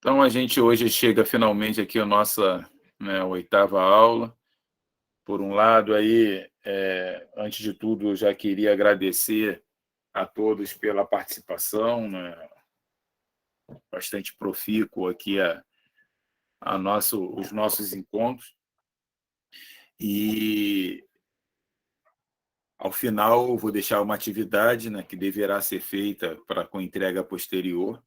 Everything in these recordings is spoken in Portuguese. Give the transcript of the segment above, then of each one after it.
Então, a gente hoje chega finalmente aqui a nossa, né, oitava aula. Por um lado, aí, antes de tudo, eu já queria agradecer a todos pela participação, né, bastante profícuo aqui os nossos encontros. E, ao final, eu vou deixar uma atividade, né, que deverá ser feita com entrega posterior,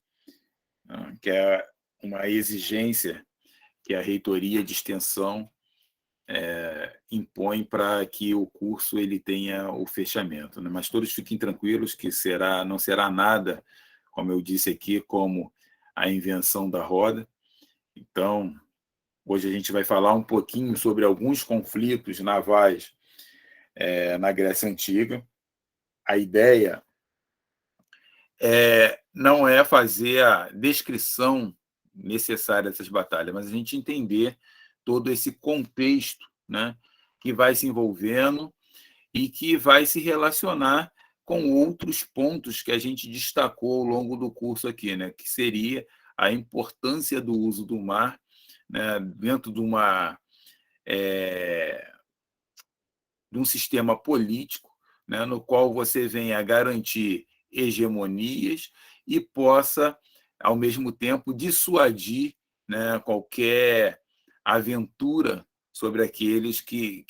né, que é uma exigência que a reitoria de extensão impõe para que o curso ele tenha o fechamento, né? Mas todos fiquem tranquilos que não será nada, como eu disse aqui, como a invenção da roda. Então, hoje a gente vai falar um pouquinho sobre alguns conflitos navais na Grécia Antiga. A ideia não é fazer a descrição necessária dessas batalhas, mas a gente entender todo esse contexto, né, que vai se envolvendo e que vai se relacionar com outros pontos que a gente destacou ao longo do curso aqui, né, que seria a importância do uso do mar, né, dentro de um sistema político, né, no qual você venha a garantir hegemonias e possa, ao mesmo tempo, dissuadir, né, qualquer aventura sobre aqueles que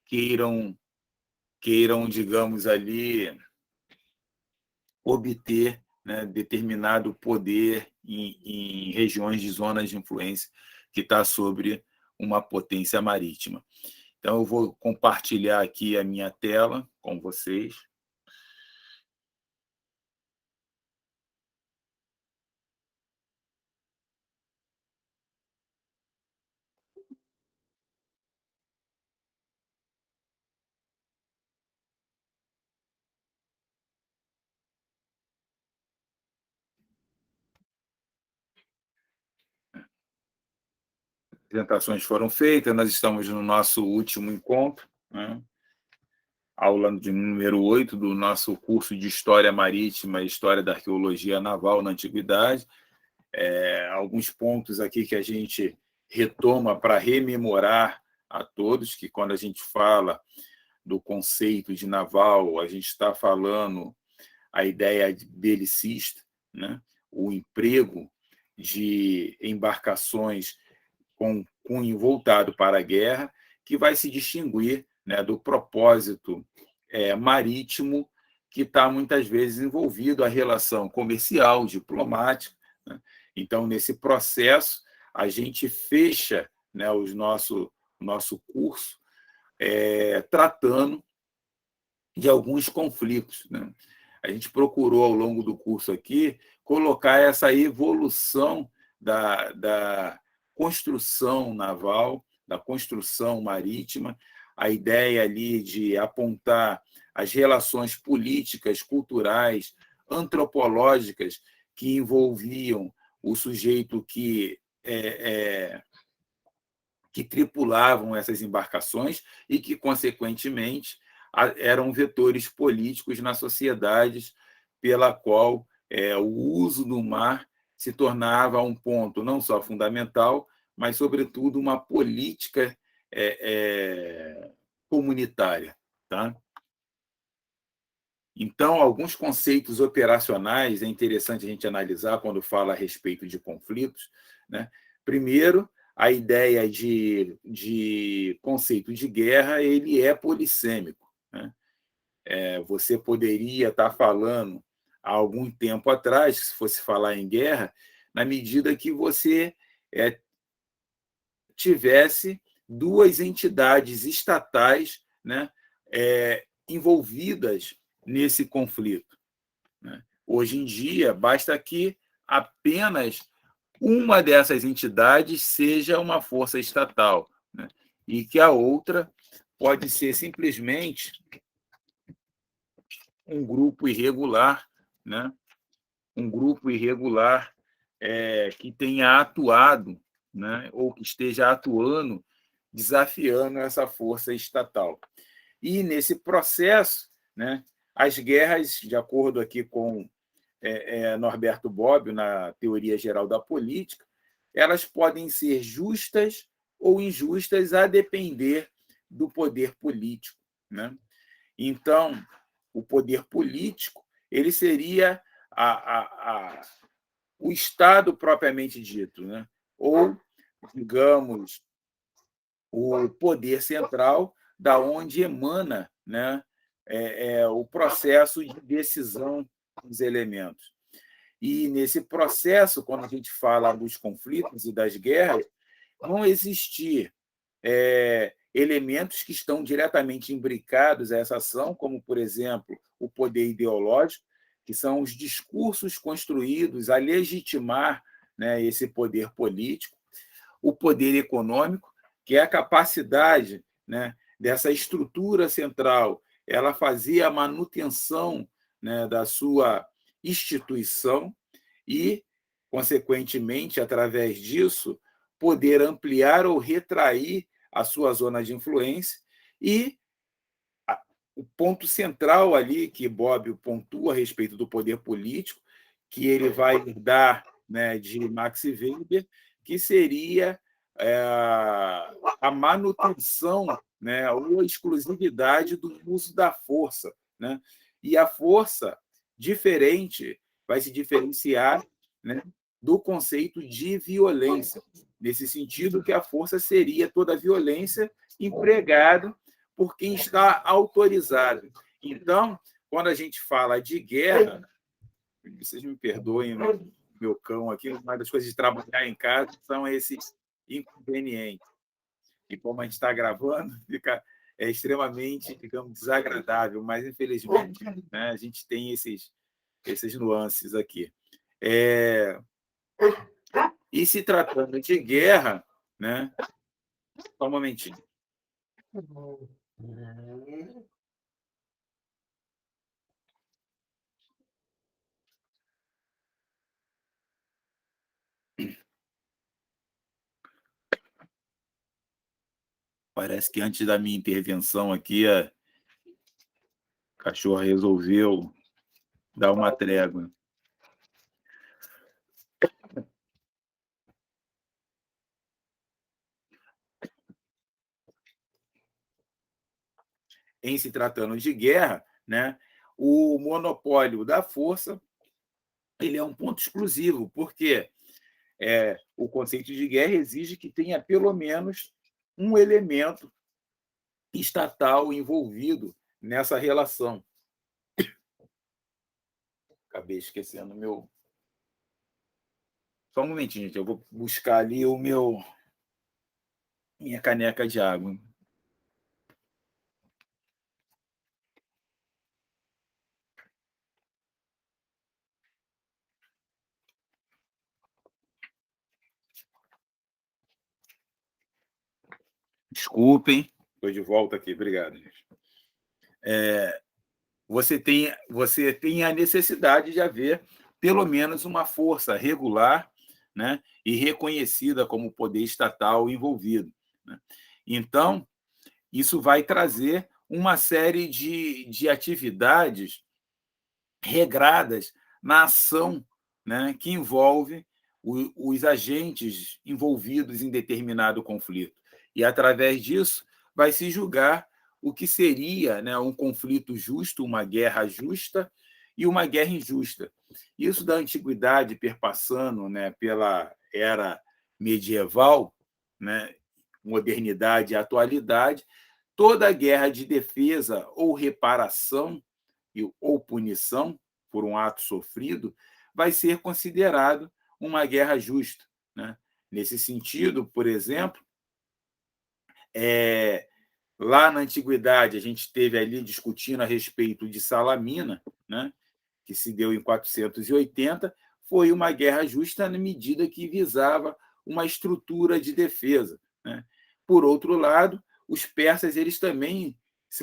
queiram, digamos ali, obter, né, determinado poder em regiões de zonas de influência que está sobre uma potência marítima. Então, eu vou compartilhar aqui a minha tela com vocês. As apresentações foram feitas, nós estamos no nosso último encontro, né? Aula de número 8 do nosso curso de História Marítima e História da Arqueologia Naval na Antiguidade. Alguns pontos aqui que a gente retoma para rememorar a todos, que quando a gente fala do conceito de naval, a gente está falando a ideia belicista, né? O emprego de embarcações com cunho voltado para a guerra, que vai se distinguir, né, do propósito marítimo, que está muitas vezes envolvido a relação comercial, diplomática, né? Então, nesse processo, a gente fecha, né, nosso curso tratando de alguns conflitos, né? A gente procurou, ao longo do curso aqui, colocar essa evolução da construção naval, da construção marítima, a ideia ali de apontar as relações políticas, culturais, antropológicas que envolviam o sujeito que tripulavam essas embarcações e que, consequentemente, eram vetores políticos nas sociedades pela qual o uso do mar se tornava um ponto não só fundamental, mas, sobretudo, uma política comunitária. Tá? Então, alguns conceitos operacionais é interessante a gente analisar quando fala a respeito de conflitos, né? Primeiro, a ideia de conceito de guerra ele é polissêmico, né? Você poderia estar falando há algum tempo atrás, se fosse falar em guerra, na medida que você tivesse duas entidades estatais, né, envolvidas nesse conflito, né? Hoje em dia, basta que apenas uma dessas entidades seja uma força estatal, né? E que a outra pode ser simplesmente um grupo irregular, né? Um grupo irregular que tenha atuado, né? Ou que esteja atuando, desafiando essa força estatal. E, nesse processo, né, as guerras, de acordo aqui com Norberto Bobbio, na Teoria Geral da Política, elas podem ser justas ou injustas a depender do poder político, né? Então, o poder político ele seria o Estado propriamente dito, né? Ou, digamos, o poder central, da onde emana, né, o processo de decisão dos elementos. E, nesse processo, quando a gente fala dos conflitos e das guerras, vão existir elementos que estão diretamente imbricados a essa ação, como, por exemplo, o poder ideológico, que são os discursos construídos a legitimar, né, esse poder político, o poder econômico, que é a capacidade, né, dessa estrutura central, ela fazia a manutenção, né, da sua instituição e, consequentemente, através disso, poder ampliar ou retrair a sua zona de influência. E o ponto central ali que Bobbio pontua a respeito do poder político, que ele vai dar, né, de Max Weber, que seria a manutenção, né, ou a exclusividade do uso da força, né? E a força diferente vai se diferenciar, né, do conceito de violência, nesse sentido que a força seria toda a violência empregada por quem está autorizado. Então, quando a gente fala de guerra, vocês me perdoem, meu cão aqui, uma das coisas de trabalhar em casa são esses inconvenientes. E como a gente está gravando, fica extremamente, digamos, desagradável, mas, infelizmente, né, a gente tem esses nuances aqui. E se tratando de guerra, né? Só um momentinho. Parece que antes da minha intervenção aqui, a cachorra resolveu dar uma trégua. Em se tratando de guerra, né, o monopólio da força ele é um ponto exclusivo, porque o conceito de guerra exige que tenha pelo menos um elemento estatal envolvido nessa relação. Acabei esquecendo meu. Só um momentinho, gente. Eu vou buscar ali minha caneca de água. Desculpem, estou de volta aqui. Obrigado, gente. Você tem a necessidade de haver pelo menos uma força regular, né, e reconhecida como poder estatal envolvido, né? Então, isso vai trazer uma série de atividades regradas na ação, né, que envolve os agentes envolvidos em determinado conflito. E, através disso, vai se julgar o que seria, né, um conflito justo, uma guerra justa e uma guerra injusta. Isso da antiguidade perpassando, né, pela era medieval, né, modernidade e atualidade, toda guerra de defesa ou reparação ou punição por um ato sofrido vai ser considerado uma guerra justa, né? Nesse sentido, por exemplo, lá na antiguidade a gente teve ali discutindo a respeito de Salamina, né, que se deu em 480, foi uma guerra justa na medida que visava uma estrutura de defesa, né? Por outro lado, os persas eles também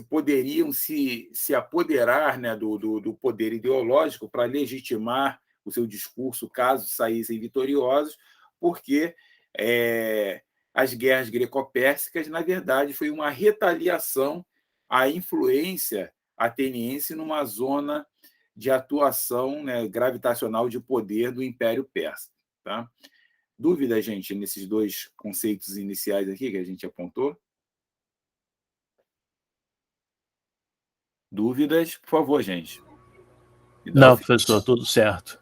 poderiam se apoderar, né, do poder ideológico para legitimar o seu discurso caso saíssem vitoriosos, porque as guerras greco-pérsicas, na verdade, foi uma retaliação à influência ateniense numa zona de atuação, né, gravitacional de poder do Império Persa. Tá? Dúvida, gente, nesses dois conceitos iniciais aqui que a gente apontou? Dúvidas, por favor, gente. Não, professor, tudo certo.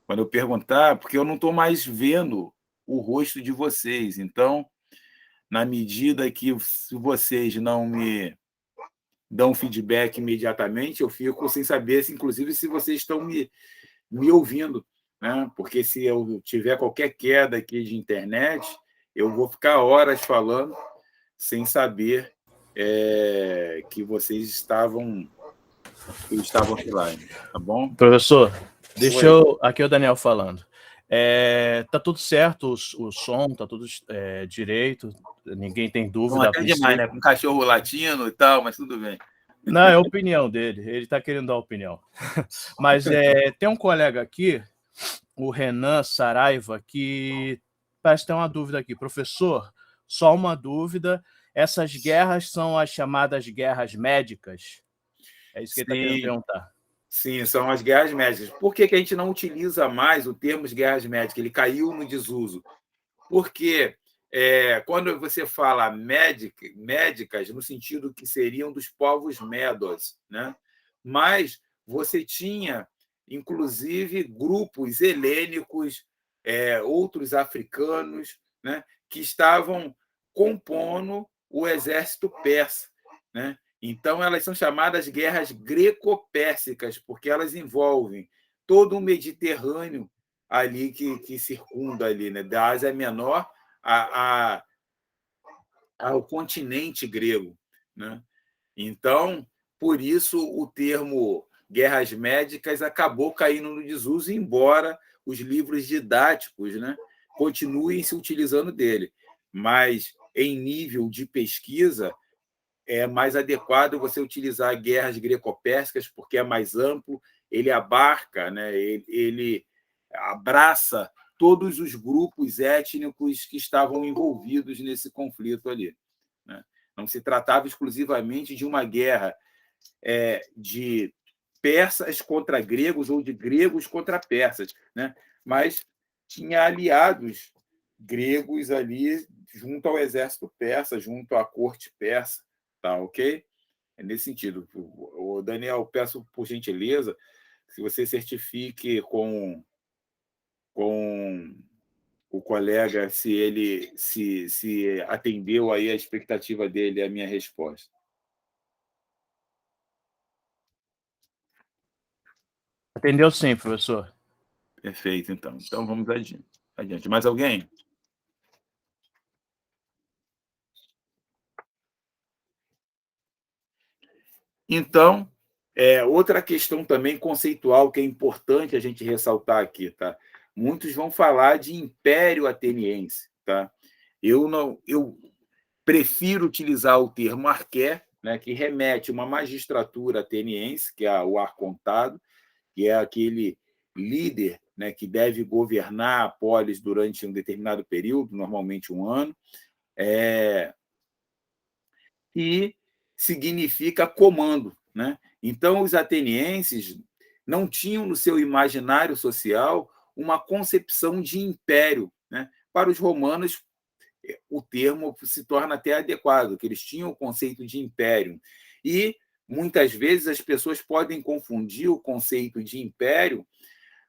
Quando eu perguntar, porque eu não estou mais vendo o rosto de vocês. Então, na medida que se vocês não me dão feedback imediatamente, eu fico sem saber, inclusive, se vocês estão me ouvindo. Né? Porque se eu tiver qualquer queda aqui de internet, eu vou ficar horas falando sem saber que vocês estavam offline, tá bom? Professor, deixa eu... Aqui é o Daniel falando. Tá tudo certo, o som, tá tudo direito, ninguém tem dúvida. Não, até demais, né? Com um cachorro latino e tal, mas tudo bem. Não, é a opinião dele, ele está querendo dar opinião. Mas tem um colega aqui, o Renan Saraiva, que parece ter uma dúvida aqui. Professor, só uma dúvida, essas guerras são as chamadas guerras médicas? É isso que ele está querendo perguntar. Sim, são as guerras médicas. Por que a gente não utiliza mais o termo guerras médicas? Ele caiu no desuso. Porque quando você fala médicas, no sentido que seriam dos povos medos, né? Mas você tinha, inclusive, grupos helênicos, outros africanos, né? Que estavam compondo o exército persa, né? Então, elas são chamadas guerras greco-pérsicas, porque elas envolvem todo o Mediterrâneo ali que circunda ali, né? Da Ásia Menor ao continente grego. Né? Então, por isso, o termo guerras médicas acabou caindo no desuso, embora os livros didáticos, né, continuem se utilizando dele. Mas, em nível de pesquisa, é mais adequado você utilizar guerras greco-pérsicas, porque é mais amplo, ele abarca, né, ele abraça todos os grupos étnicos que estavam envolvidos nesse conflito ali. Né? Não se tratava exclusivamente de uma guerra de persas contra gregos ou de gregos contra persas, né? Mas tinha aliados gregos ali junto ao exército persa, junto à corte persa, tá ok? É nesse sentido. O Daniel, peço por gentileza que você certifique com o colega se ele se atendeu aí a expectativa dele a minha resposta. Atendeu sim, professor. Perfeito, então. Então vamos adiante. Mais alguém? Então, outra questão também conceitual que é importante a gente ressaltar aqui, tá? Muitos vão falar de Império Ateniense, tá? Eu prefiro utilizar o termo arqué, né, que remete a uma magistratura ateniense, que é o arcontado, que é aquele líder, né, que deve governar a polis durante um determinado período, normalmente um ano, e significa comando. Né? Então, os atenienses não tinham no seu imaginário social uma concepção de império. Né? Para os romanos, o termo se torna até adequado, que eles tinham o conceito de império. E, muitas vezes, as pessoas podem confundir o conceito de império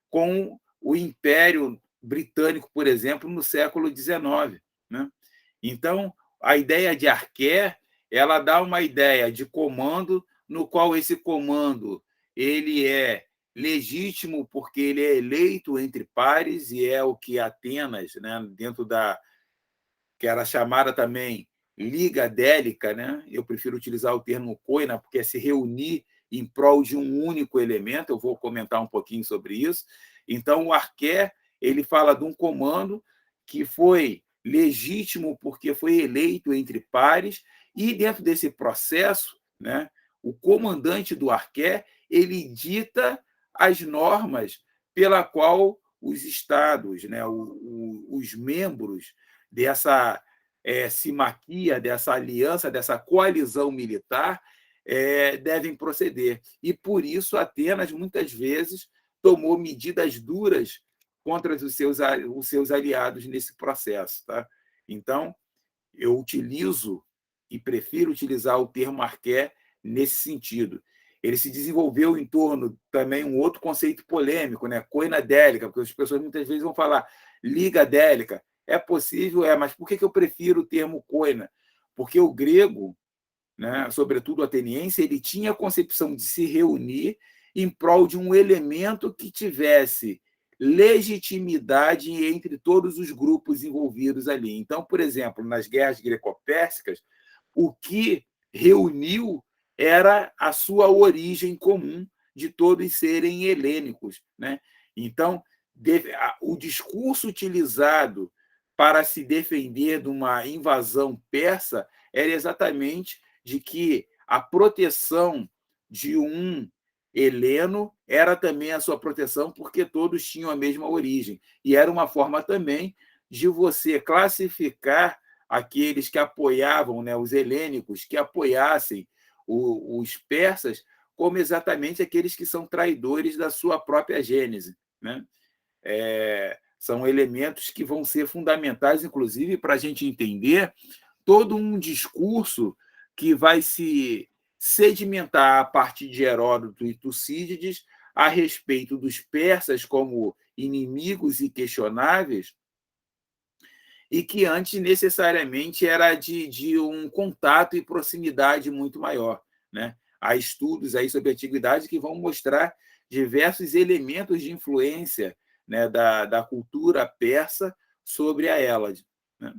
com o Império Britânico, por exemplo, no século XIX. Né? Então, a ideia de arqué, ela dá uma ideia de comando, no qual esse comando ele é legítimo porque ele é eleito entre pares, e é o que Atenas, né, dentro da que era chamada também Liga Délica, né? Eu prefiro utilizar o termo coina, porque é se reunir em prol de um único elemento. Eu vou comentar um pouquinho sobre isso. Então, o arqué, ele fala de um comando que foi legítimo porque foi eleito entre pares, e dentro desse processo, né, o comandante do arqué, ele dita as normas pela qual os estados, né, os membros dessa simaquia, dessa aliança, dessa coalizão militar, devem proceder. E, por isso, Atenas, muitas vezes, tomou medidas duras contra os seus aliados nesse processo. Tá? Então, eu utilizo e prefiro utilizar o termo arqué nesse sentido. Ele se desenvolveu em torno também um outro conceito polêmico, né? Coina délica, porque as pessoas muitas vezes vão falar liga délica. É possível, mas por que eu prefiro o termo coina? Porque o grego, né, sobretudo o ateniense, ele tinha a concepção de se reunir em prol de um elemento que tivesse legitimidade entre todos os grupos envolvidos ali. Então, por exemplo, nas guerras greco-pérsicas, o que reuniu era a sua origem comum de todos serem helênicos. Né? Então, o discurso utilizado para se defender de uma invasão persa era exatamente de que a proteção de um heleno era também a sua proteção, porque todos tinham a mesma origem. E era uma forma também de você classificar aqueles que apoiavam, né, os helênicos, que apoiassem os persas, como exatamente aqueles que são traidores da sua própria gênese. Né? São elementos que vão ser fundamentais, inclusive, para a gente entender todo um discurso que vai se sedimentar a partir de Heródoto e Tucídides a respeito dos persas como inimigos inquestionáveis, e que antes necessariamente era de um contato e proximidade muito maior. Né? Há estudos aí sobre a antiguidade que vão mostrar diversos elementos de influência, né, da cultura persa sobre a Hélade. Né?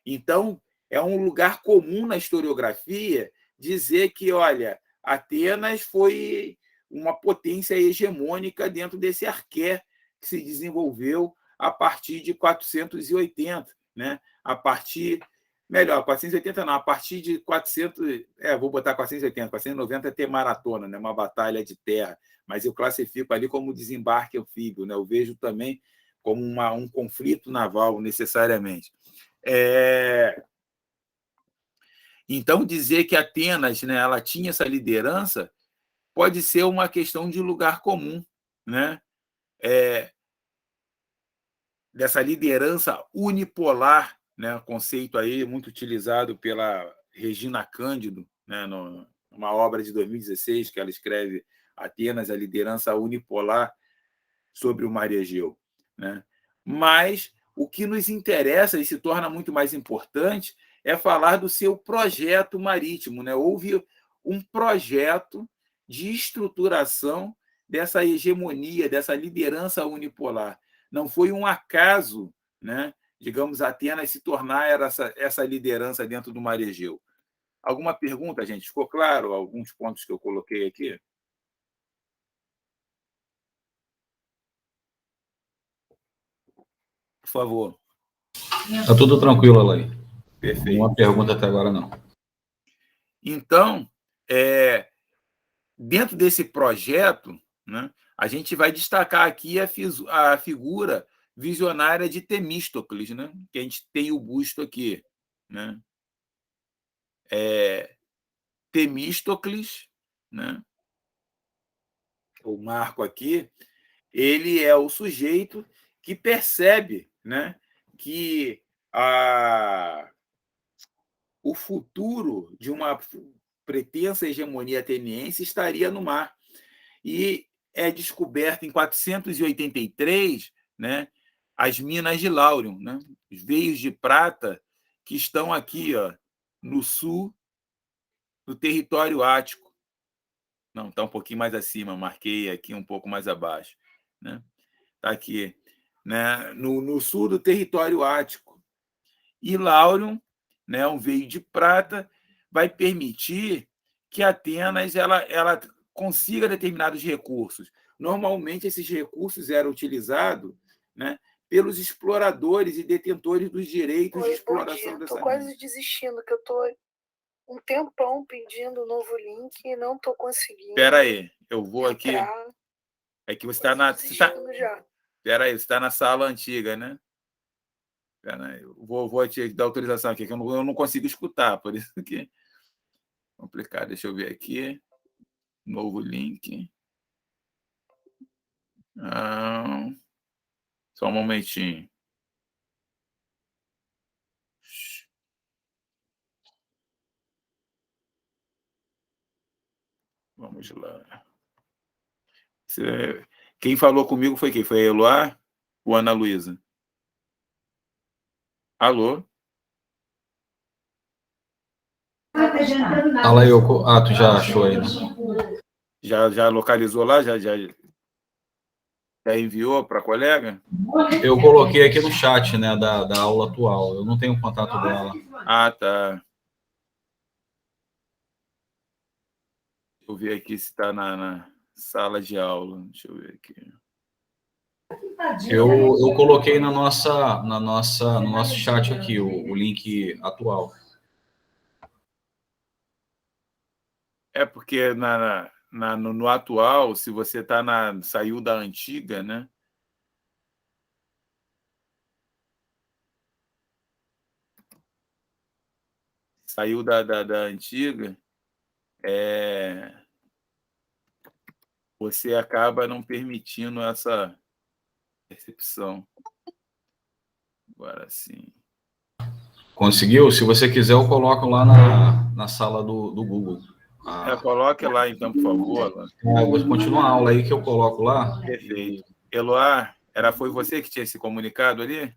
Então, é um lugar comum na historiografia dizer que, olha, Atenas foi uma potência hegemônica dentro desse arqué que se desenvolveu a partir de 480, né? A partir, melhor, 480 não, a partir de 400, vou botar 480, 490 é ter maratona, né? Uma batalha de terra, mas eu classifico ali como desembarque anfíbio, né? Eu vejo também como um conflito naval, necessariamente. Então, dizer que Atenas, né, ela tinha essa liderança pode ser uma questão de lugar comum, né? Dessa liderança unipolar, né? Conceito aí muito utilizado pela Regina Cândido, né? Numa obra de 2016 que ela escreve Atenas, a liderança unipolar sobre o mar Egeu. Né? Mas o que nos interessa e se torna muito mais importante é falar do seu projeto marítimo. Né? Houve um projeto de estruturação dessa hegemonia, dessa liderança unipolar. Não foi um acaso, né? Digamos, Atenas se tornar essa liderança dentro do mar Egeu. Alguma pergunta, gente? Ficou claro alguns pontos que eu coloquei aqui? Por favor. Está tudo tranquilo, Alain. Perfeito. Nenhuma pergunta até agora, não. Então, dentro desse projeto, né, a gente vai destacar aqui a figura visionária de Temístocles, né, que a gente tem o busto aqui. Né? Temístocles, né, o marco aqui, ele é o sujeito que percebe, né, que o futuro de uma pretensa hegemonia ateniense estaria no mar. E é descoberto em 483, né, as minas de Láurium, né, os veios de prata que estão aqui, ó, no sul do território ático. Não, está um pouquinho mais acima, marquei aqui um pouco mais abaixo. Né? Está aqui, né, no sul do território ático. E Láurium, né, um veio de prata, vai permitir que Atenas ela consiga determinados recursos. Normalmente, esses recursos eram utilizados, né, pelos exploradores e detentores dos direitos de exploração dessa mina. Estou quase desistindo, que eu estou um tempão pedindo um novo link e não estou conseguindo. Espera aí, eu vou aqui. Entrar. É que você está na... Espera aí, você está na sala antiga, né? Espera aí, vou te dar autorização aqui, que eu não consigo escutar, por isso que... Complicado. Deixa eu ver aqui. Novo link. Só um momentinho. Vamos lá. Quem falou comigo foi quem? Foi a Eloá ou a Ana Luísa? Alô? Tu já achou aí, né? Já localizou lá? Já enviou para a colega? Eu coloquei aqui no chat, né, da aula atual. Eu não tenho o contato dela. Ah, tá. Deixa eu ver aqui se está na sala de aula. Deixa eu ver aqui. Eu coloquei no nosso chat aqui o link atual. É porque no atual, se você saiu da antiga, né? Saiu da antiga, você acaba não permitindo essa percepção. Agora sim. Conseguiu? Se você quiser, eu coloco lá na sala do Google. Coloque lá, então, por favor. Eu vou continuar a aula aí que eu coloco lá. Perfeito. Eloá, foi você que tinha se comunicado ali?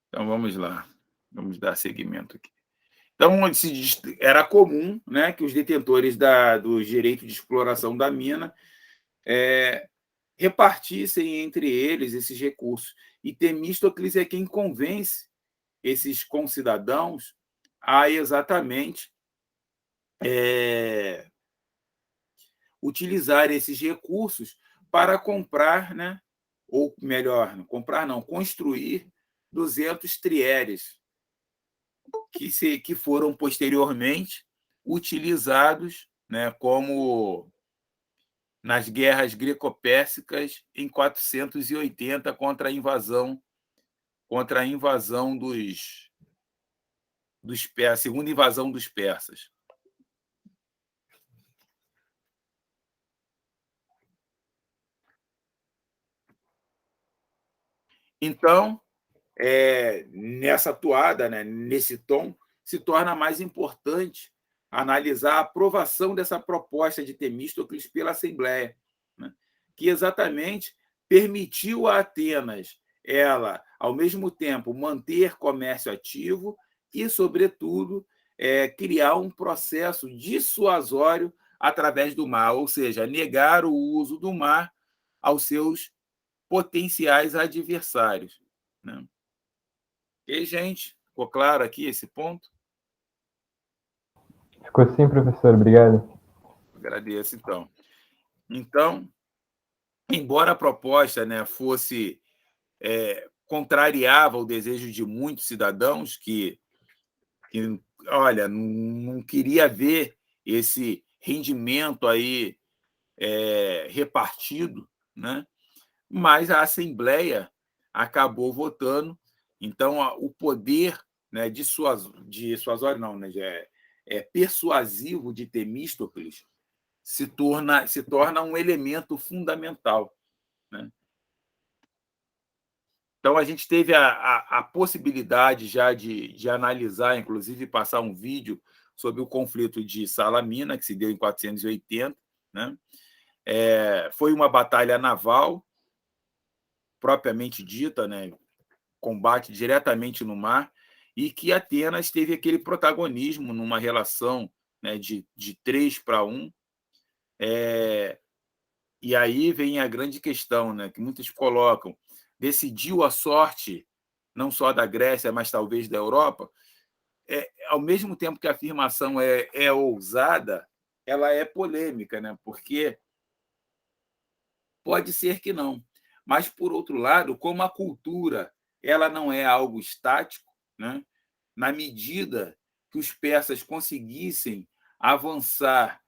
Então, vamos lá. Vamos dar seguimento aqui. Então, era comum, né, que os detentores do direito de exploração da mina repartissem entre eles esses recursos. E Temístocles é quem convence esses concidadãos a exatamente utilizar esses recursos para comprar, né, ou melhor, comprar não, construir 200 trieres, que foram posteriormente utilizados, né, como nas guerras greco-pérsicas em 480 contra a invasão a segunda invasão dos persas. Então, nessa toada, né, nesse tom, se torna mais importante analisar a aprovação dessa proposta de Temístocles pela Assembleia, né, que exatamente permitiu a Atenas, ao mesmo tempo, manter comércio ativo e, sobretudo, criar um processo dissuasório através do mar, ou seja, negar o uso do mar aos seus potenciais adversários, né? E, gente, ficou claro aqui esse ponto? Ficou sim, professor. Obrigado. Agradeço, então. Então, embora a proposta, né, fosse contrariava o desejo de muitos cidadãos que olha, não queria ver esse rendimento aí repartido, né? Mas a Assembleia acabou votando. Então, o poder, né, dissuasório, não, né, persuasivo de Temístocles se torna um elemento fundamental, né? Então, a gente teve a possibilidade já de analisar, inclusive passar um vídeo sobre o conflito de Salamina, que se deu em 480, né? Foi uma batalha naval, propriamente dita, né? Combate diretamente no mar, e que Atenas teve aquele protagonismo numa relação, né, de 3-1. E aí vem a grande questão, né, que muitos colocam: decidiu a sorte não só da Grécia, mas talvez da Europa? Ao mesmo tempo que a afirmação é ousada, ela é polêmica, né? Porque pode ser que não. Mas, por outro lado, como a cultura ela não é algo estático, né? Na medida que os persas conseguissem avançar,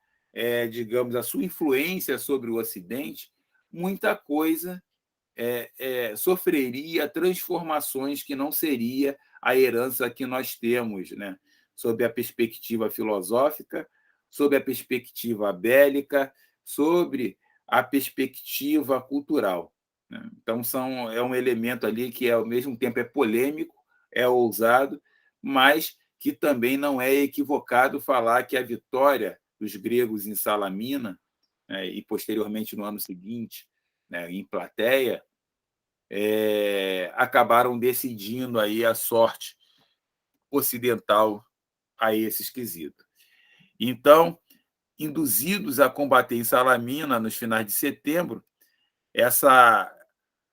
digamos, a sua influência sobre o Ocidente, muita coisa sofreria transformações que não seria a herança que nós temos, né? Sob a perspectiva filosófica, sob a perspectiva bélica, sobre a perspectiva cultural, né? Então, é um elemento ali que, ao mesmo tempo, é polêmico, é ousado, mas que também não é equivocado falar que a vitória dos gregos em Salamina, né, e posteriormente no ano seguinte, né, em Plateia, acabaram decidindo aí a sorte ocidental a esse esquisito. Então, induzidos a combater em Salamina nos finais de setembro,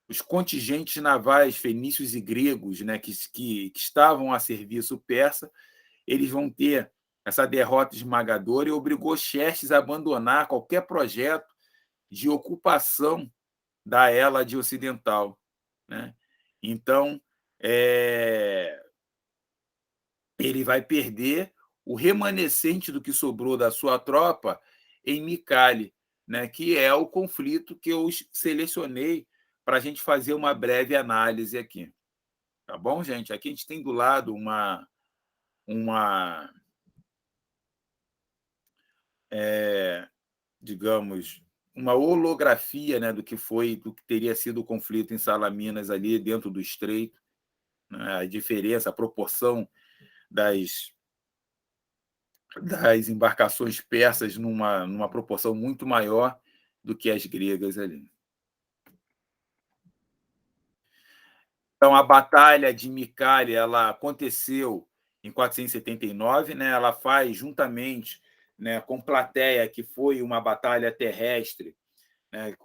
os contingentes navais fenícios e gregos, né, que estavam a serviço persa, eles vão ter essa derrota esmagadora e obrigou Xerxes a abandonar qualquer projeto de ocupação da Hélade ocidental, né? Então, ele vai perder o remanescente do que sobrou da sua tropa em Micale, né? Que é o conflito que eu selecionei para a gente fazer uma breve análise aqui. Tá bom, gente? Aqui a gente tem do lado digamos, uma holografia, né, do que teria sido o conflito em Salaminas ali dentro do Estreito, né, a diferença, a proporção das embarcações persas numa proporção muito maior do que as gregas ali. Então, a Batalha de Micale, ela aconteceu em 479, né? Ela faz juntamente, né, com Plateia, que foi uma batalha terrestre, né,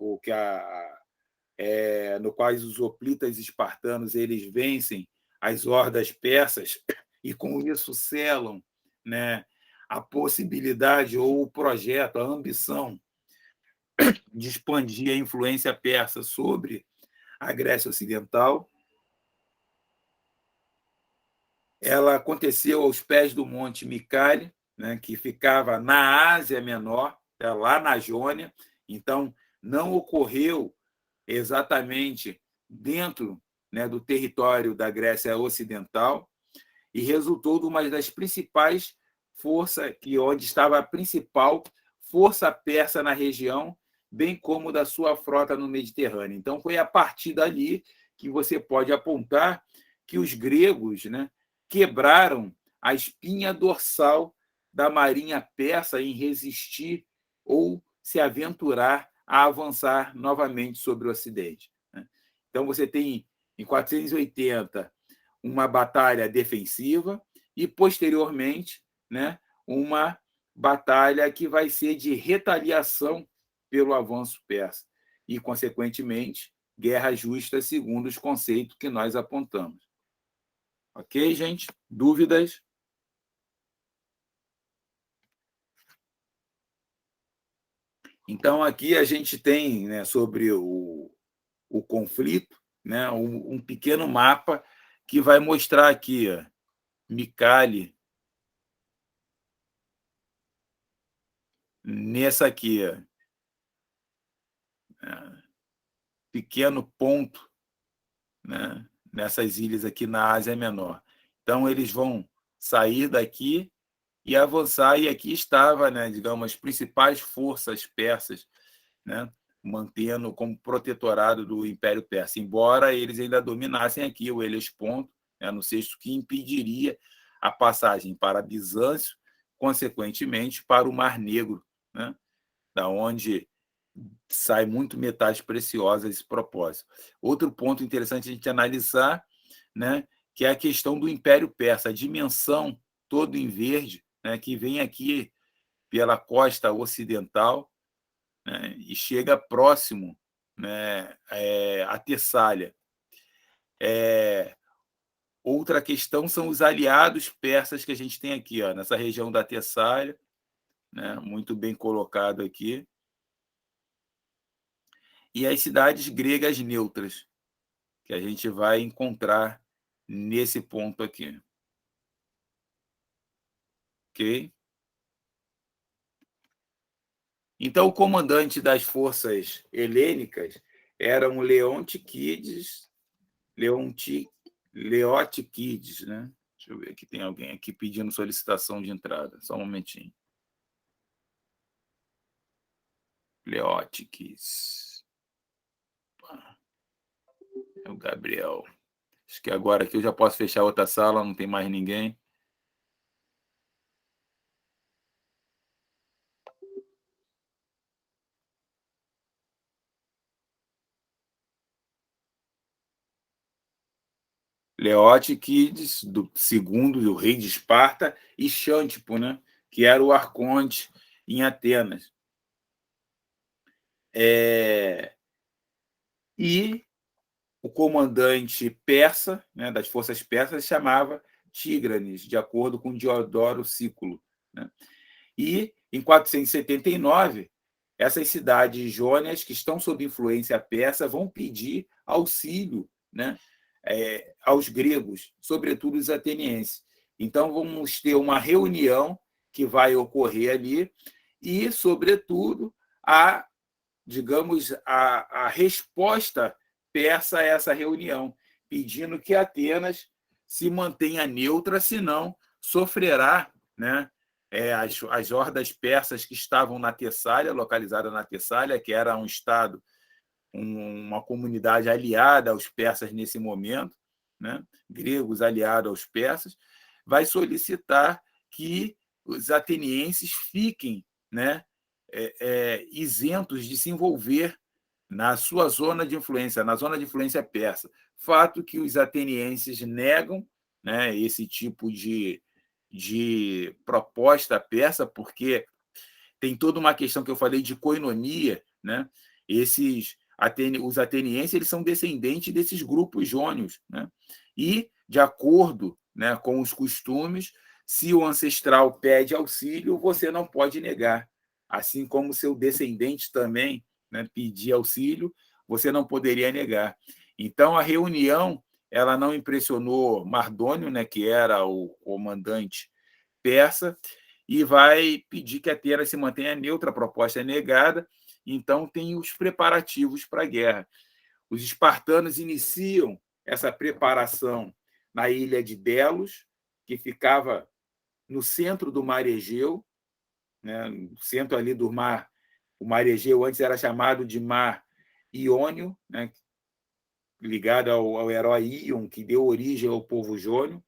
no qual os hoplitas espartanos eles vencem as hordas persas e, com isso, selam, né, a possibilidade ou o projeto, a ambição de expandir a influência persa sobre a Grécia Ocidental. Ela aconteceu aos pés do Monte Micale, né, que ficava na Ásia Menor, lá na Jônia. Então, não ocorreu exatamente dentro, né, do território da Grécia Ocidental e resultou de uma das principais forças, onde estava a principal força persa na região, bem como da sua frota no Mediterrâneo. Então, foi a partir dali que você pode apontar que os gregos, né, quebraram a espinha dorsal da marinha persa em resistir ou se aventurar a avançar novamente sobre o Ocidente. Então, você tem, em 480, uma batalha defensiva e, posteriormente, né, uma batalha que vai ser de retaliação pelo avanço persa e, consequentemente, guerra justa, segundo os conceitos que nós apontamos. Ok, gente? Dúvidas? Então, aqui a gente tem, né, sobre o conflito, né, um pequeno mapa que vai mostrar aqui, ó, Micale, nessa aqui, ó, pequeno ponto, né, nessas ilhas aqui na Ásia Menor. Então, eles vão sair daqui e avançar, e aqui estava, né, digamos, as principais forças persas, né, mantendo como protetorado do Império Persa, embora eles ainda dominassem aqui o Helesponto, né, no sexto, que impediria a passagem para Bizâncio, consequentemente para o Mar Negro, né, da onde sai muito metais preciosos a esse propósito. Outro ponto interessante a gente analisar, né, que é a questão do Império Persa, a dimensão todo em verde, né, que vem aqui pela costa ocidental, né, e chega próximo, né, a Tessália. Outra questão são os aliados persas que a gente tem aqui, ó, nessa região da Tessália, né, muito bem colocado aqui, e as cidades gregas neutras, que a gente vai encontrar nesse ponto aqui. Ok? Então, o comandante das forças helênicas era um Leotíquides, né? Deixa eu ver aqui, tem alguém aqui pedindo solicitação de entrada. Só um momentinho. Leótiques. É o Gabriel. Acho que agora aqui eu já posso fechar outra sala, não tem mais ninguém. Leótiques, do segundo, do rei de Esparta, e Xântipo, né? Que era o arconte em Atenas. E o comandante persa, né, das forças persas, chamava Tígranes, de acordo com Diodoro Sículo, né? E, em 479, essas cidades jônias que estão sob influência persa vão pedir auxílio, né, aos gregos, sobretudo os atenienses. Então, vamos ter uma reunião que vai ocorrer ali e, sobretudo, digamos, a resposta persa a essa reunião, pedindo que Atenas se mantenha neutra, senão sofrerá, né, as hordas persas que estavam na Tessália, localizada na Tessália, que era um estado, uma comunidade aliada aos persas nesse momento, né, gregos aliados aos persas, vai solicitar que os atenienses fiquem, né, isentos de se envolver na sua zona de influência, na zona de influência persa. Fato que os atenienses negam, né, esse tipo de proposta persa, porque tem toda uma questão que eu falei de coinonia, né? Os atenienses, eles são descendentes desses grupos jônios, né? E, de acordo, né, com os costumes, se o ancestral pede auxílio, você não pode negar. Assim como seu descendente também, né, pedir auxílio, você não poderia negar. Então, a reunião, ela não impressionou Mardônio, né, que era o comandante persa, e vai pedir que Atenas se mantenha neutra. A proposta é negada. Então, tem os preparativos para a guerra. Os espartanos iniciam essa preparação na ilha de Delos, que ficava no centro do Mar Egeu, né, no centro ali do mar. O Mar Egeu antes era chamado de Mar Iônio, né, ligado ao herói Íon, que deu origem ao povo jônio.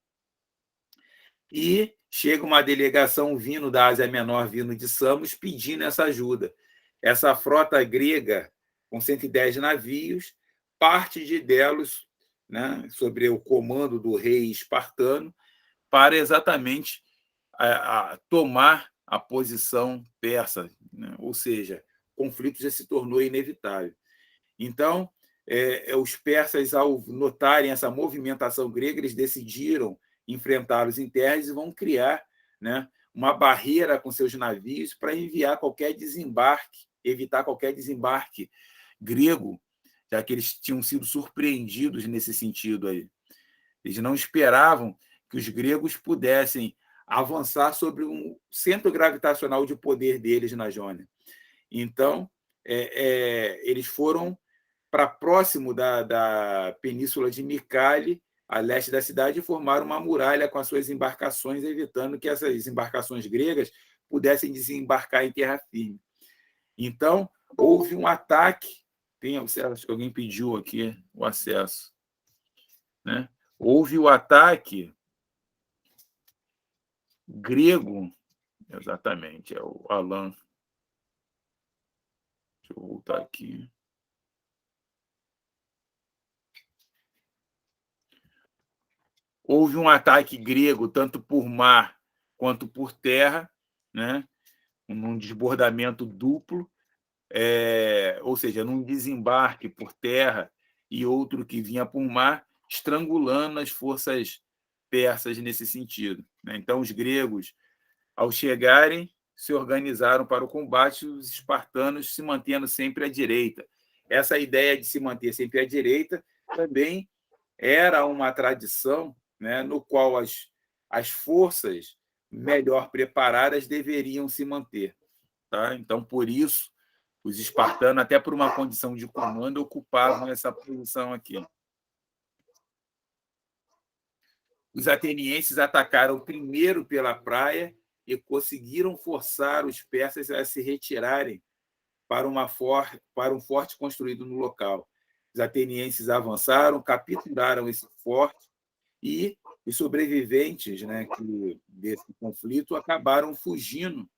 E chega uma delegação vindo da Ásia Menor, vindo de Samos, pedindo essa ajuda. Essa frota grega, com 110 navios, parte de Delos, né, sob o comando do rei espartano, para exatamente tomar a posição persa, né? Ou seja, o conflito já se tornou inevitável. Então, os persas, ao notarem essa movimentação grega, eles decidiram enfrentá-los em terras e vão criar, né, uma barreira com seus navios para evitar qualquer desembarque grego, já que eles tinham sido surpreendidos nesse sentido aí. Eles não esperavam que os gregos pudessem avançar sobre um centro gravitacional de poder deles na Jônia. Então, eles foram para próximo da península de Micale, a leste da cidade, e formaram uma muralha com as suas embarcações, evitando que essas embarcações gregas pudessem desembarcar em terra firme. Então, houve um ataque. Acho que alguém pediu aqui o acesso, né? Houve o ataque grego, exatamente, é o Alan. Deixa eu voltar aqui. Houve um ataque grego, tanto por mar quanto por terra, né? Num desbordamento duplo, ou seja, num desembarque por terra e outro que vinha por mar, estrangulando as forças persas nesse sentido, né? Então, os gregos, ao chegarem, se organizaram para o combate, os espartanos se mantendo sempre à direita. Essa ideia de se manter sempre à direita também era uma tradição, né, no qual as forças melhor preparadas deveriam se manter. Tá? Então, por isso Os espartanos, até por uma condição de comando, ocupavam essa posição aqui. Os atenienses atacaram primeiro pela praia e conseguiram forçar os persas a se retirarem para um forte construído no local. Os atenienses avançaram, capturaram esse forte e os sobreviventes, né, desse conflito acabaram fugindo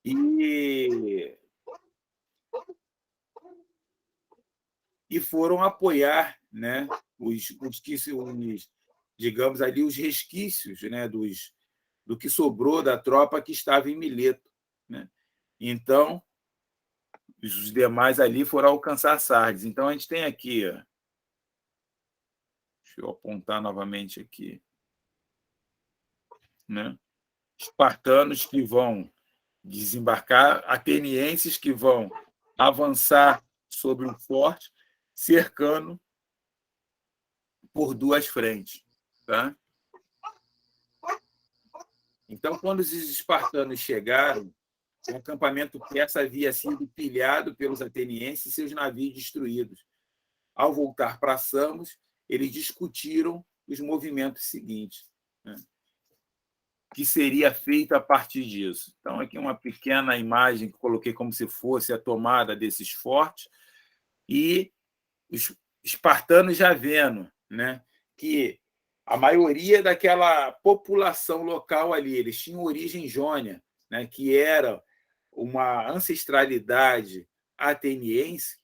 e foram apoiar, né, digamos ali, os resquícios, né, do que sobrou da tropa que estava em Mileto, né? Então, os demais ali foram alcançar Sardes. Então, a gente tem aqui, ó, deixa eu apontar novamente aqui, né? Espartanos que vão desembarcar, atenienses que vão avançar sobre um forte, cercando por duas frentes, tá? Então, quando os espartanos chegaram, o acampamento persa havia sido pilhado pelos atenienses e seus navios destruídos. Ao voltar para Samos, eles discutiram os movimentos seguintes, né, que seria feito a partir disso. Então, aqui uma pequena imagem que coloquei como se fosse a tomada desses fortes, e os espartanos já vendo, né, que a maioria daquela população local ali, eles tinham origem jônia, né, que era uma ancestralidade ateniense.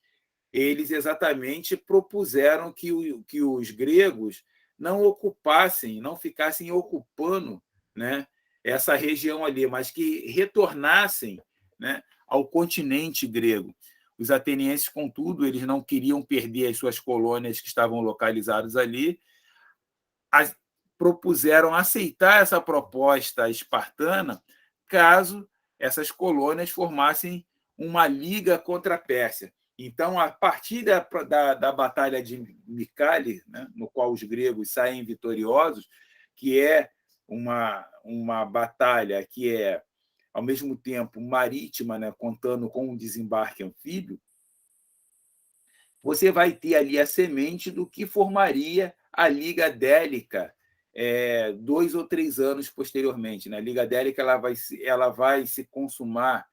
Eles exatamente propuseram que os gregos não ocupassem, não ficassem ocupando, né, essa região ali, mas que retornassem, né, ao continente grego. Os atenienses, contudo, eles não queriam perder as suas colônias que estavam localizadas ali, propuseram aceitar essa proposta espartana caso essas colônias formassem uma liga contra a Pérsia. Então, a partir da Batalha de Micale, né, no qual os gregos saem vitoriosos, que é uma batalha que é, ao mesmo tempo, marítima, né, contando com um desembarque anfíbio, você vai ter ali a semente do que formaria a Liga Délica 2 ou 3 anos posteriormente, né? A Liga Délica ela vai se consumar,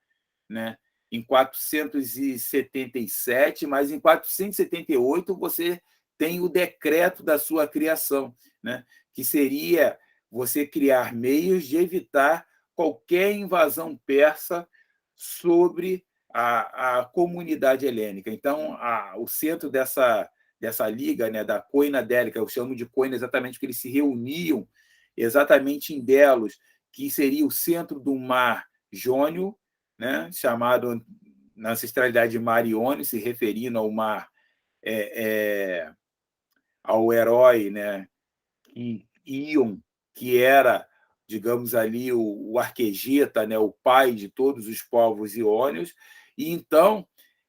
né, em 477, mas em 478 você tem o decreto da sua criação, né, que seria você criar meios de evitar qualquer invasão persa sobre a comunidade helênica. Então, o centro dessa liga, né, da Coina Délica, eu chamo de Coina exatamente porque eles se reuniam exatamente em Delos, que seria o centro do mar Jônio, né, chamado na ancestralidade de Mar Iônio, se referindo ao mar, ao herói, né, Íon, que era, digamos ali, o Arquegeta, né, o pai de todos os povos iônios, e então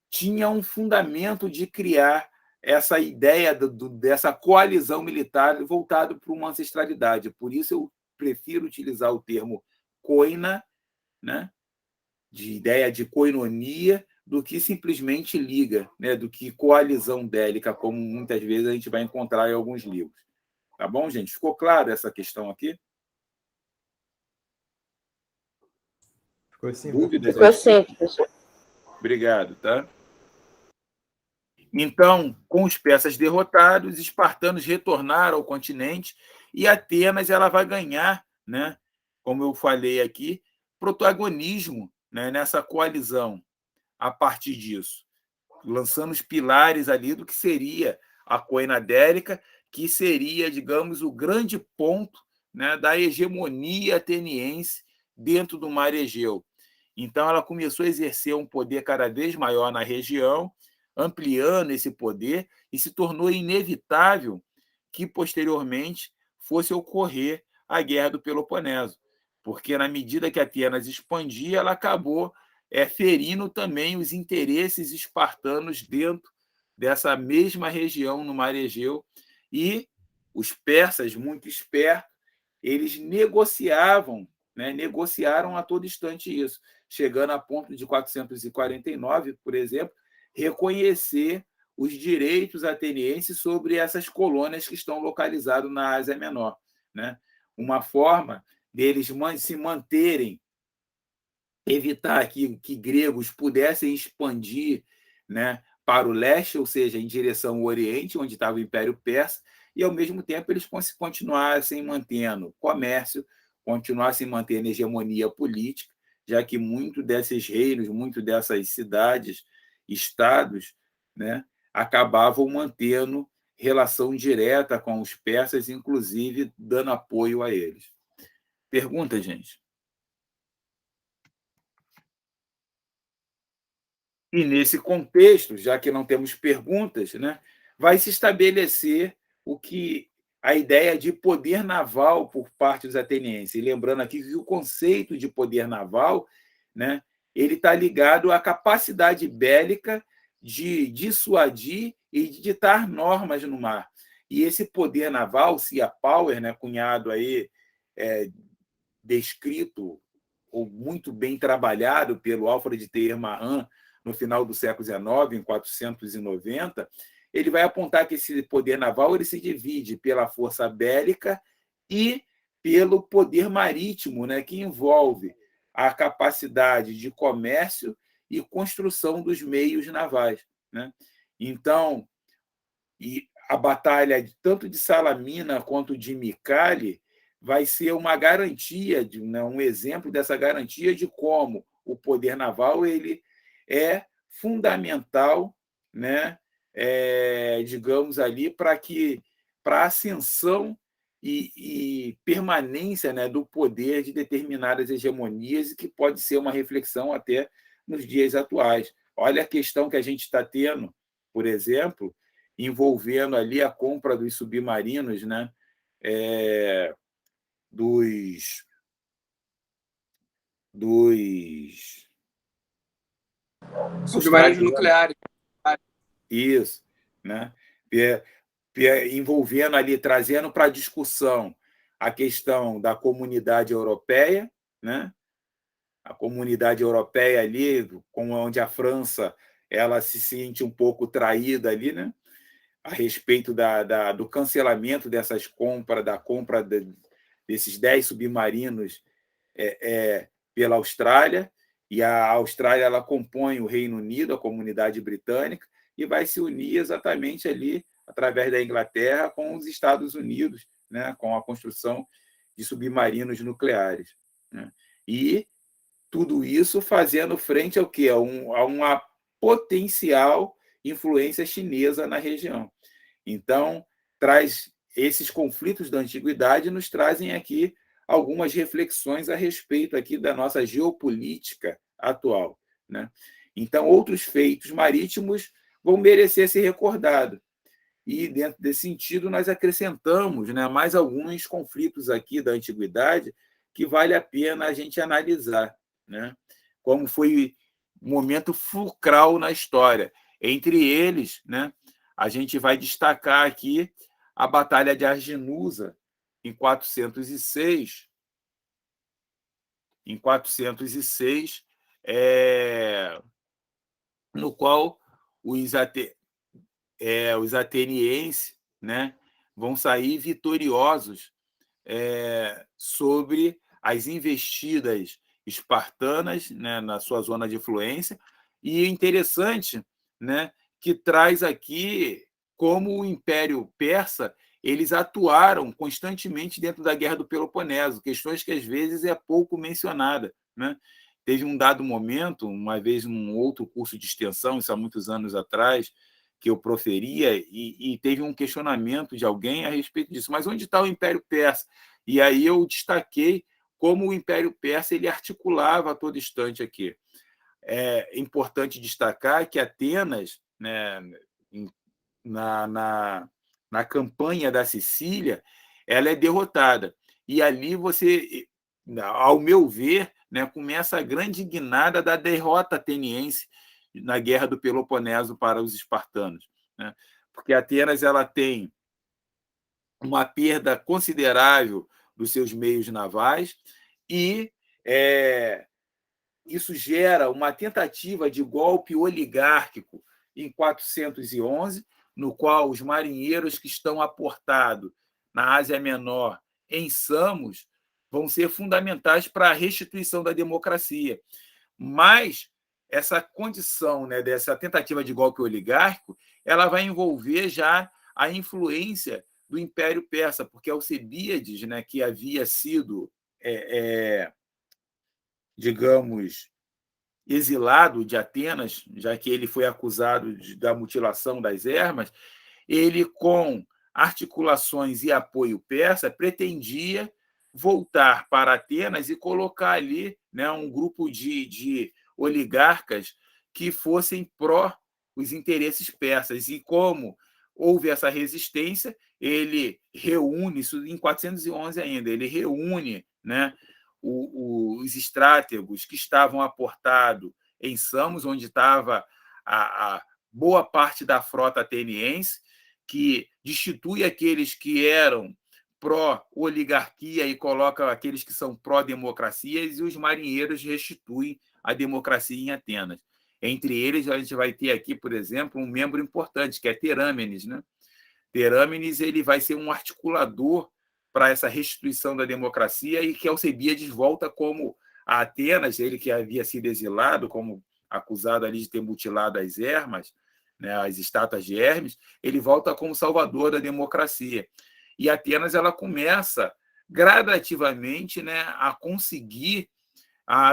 tinha um fundamento de criar essa ideia dessa coalizão militar voltado para uma ancestralidade. Por isso eu prefiro utilizar o termo coina, né, de ideia de coinonia, do que simplesmente liga, né, do que coalizão bélica, como muitas vezes a gente vai encontrar em alguns livros. Tá bom, gente? Ficou claro essa questão aqui? Ficou sim. Dúvidas? Ficou assim, professor. Obrigado, tá? Então, com os persas derrotados, os espartanos retornaram ao continente e Atenas ela vai ganhar, né, como eu falei aqui, protagonismo, né, nessa coalizão a partir disso, lançando os pilares ali do que seria a Coina Délica, que seria, digamos, o grande ponto, né, da hegemonia ateniense dentro do Mar Egeu. Então, ela começou a exercer um poder cada vez maior na região, ampliando esse poder, e se tornou inevitável que, posteriormente, fosse ocorrer a Guerra do Peloponeso, porque, na medida que Atenas expandia, ela acabou ferindo também os interesses espartanos dentro dessa mesma região no Mar Egeu, e os persas, muito espertos, eles negociavam né, negociaram a todo instante isso, chegando a ponto de 449, por exemplo, reconhecer os direitos atenienses sobre essas colônias que estão localizadas na Ásia Menor, né? Uma forma deles se manterem, evitar que gregos pudessem expandir, né, para o leste, ou seja, em direção ao Oriente, onde estava o Império Persa, e, ao mesmo tempo, eles continuassem mantendo comércio, continuassem mantendo hegemonia política, já que muito desses reinos, muito dessas cidades, estados, né, acabavam mantendo relação direta com os persas, inclusive dando apoio a eles. Pergunta, gente? E, nesse contexto, já que não temos perguntas, né, vai se estabelecer a ideia de poder naval por parte dos atenienses. E lembrando aqui que o conceito de poder naval, né, ele está ligado à capacidade bélica de dissuadir e de ditar normas no mar. E esse poder naval, sea power, né, cunhado aí, descrito ou muito bem trabalhado pelo Alfred Thayer Mahan no final do século XIX, em 490, ele vai apontar que esse poder naval ele se divide pela força bélica e pelo poder marítimo, né, que envolve a capacidade de comércio e construção dos meios navais, né? Então, a batalha tanto de Salamina quanto de Micale vai ser uma garantia, um exemplo dessa garantia de como o poder naval ele é fundamental, né, digamos ali, para a ascensão e permanência, né, do poder de determinadas hegemonias, e que pode ser uma reflexão até nos dias atuais. Olha a questão que a gente está tendo, por exemplo, envolvendo ali a compra dos submarinos, né, dos Submarinos nucleares. Isso, né? Envolvendo ali, trazendo para a discussão a questão da comunidade europeia, né? A comunidade europeia ali, onde a França ela se sente um pouco traída ali, né? A respeito do cancelamento dessas compras, da compra desses 10 submarinos pela Austrália, e a Austrália ela compõe o Reino Unido, a comunidade britânica, e vai se unir exatamente ali, através da Inglaterra, com os Estados Unidos, né, com a construção de submarinos nucleares, né? E tudo isso fazendo frente ao quê? A uma potencial influência chinesa na região. Então, esses conflitos da antiguidade nos trazem aqui algumas reflexões a respeito aqui da nossa geopolítica atual, né? Então, outros feitos marítimos vão merecer ser recordados. E, dentro desse sentido, nós acrescentamos, né, mais alguns conflitos aqui da antiguidade que vale a pena a gente analisar, né? Como foi um momento fulcral na história. Entre eles, né, a gente vai destacar aqui a Batalha de Arginusa, em 406, no qual os atenienses, né, vão sair vitoriosos sobre as investidas espartanas, né, na sua zona de influência. E é interessante, né, que traz aqui como o Império Persa eles atuaram constantemente dentro da Guerra do Peloponeso, questões que às vezes é pouco mencionada, né? Teve um dado momento, uma vez num outro curso de extensão, isso há muitos anos atrás, que eu proferia, e teve um questionamento de alguém a respeito disso. Mas onde está o Império Persa? E aí eu destaquei como o Império Persa ele articulava a todo instante aqui. É importante destacar que Atenas, né, na campanha da Sicília, ela é derrotada. E ali você, ao meu ver, né, começa a grande guinada da derrota ateniense na Guerra do Peloponeso para os espartanos, né? Porque Atenas ela tem uma perda considerável dos seus meios navais e isso gera uma tentativa de golpe oligárquico em 411, no qual os marinheiros que estão aportados na Ásia Menor, em Samos, vão ser fundamentais para a restituição da democracia. Mas essa condição, né, dessa tentativa de golpe oligárquico, ela vai envolver já a influência do Império Persa, porque Alcebíades, né, que havia sido, digamos, exilado de Atenas, já que ele foi acusado da mutilação das Hermas, ele, com articulações e apoio persa, pretendia voltar para Atenas e colocar ali, né, um grupo de oligarcas que fossem pró os interesses persas. E como houve essa resistência, ele reúne, isso em 411 ainda, ele reúne, né, os estrátegos que estavam aportados em Samos, onde estava a boa parte da frota ateniense, que destitui aqueles que eram pró-oligarquia e coloca aqueles que são pró-democracia, e os marinheiros restituem a democracia em Atenas. Entre eles, a gente vai ter aqui, por exemplo, um membro importante, que é Terâmenes, né? Terâmenes, ele vai ser um articulador para essa restituição da democracia, e que Alcebíades volta como a Atenas, ele que havia sido exilado, como acusado ali de ter mutilado as Hermas, né, as estátuas de Hermes, ele volta como salvador da democracia. E Atenas, ela começa gradativamente, né, a conseguir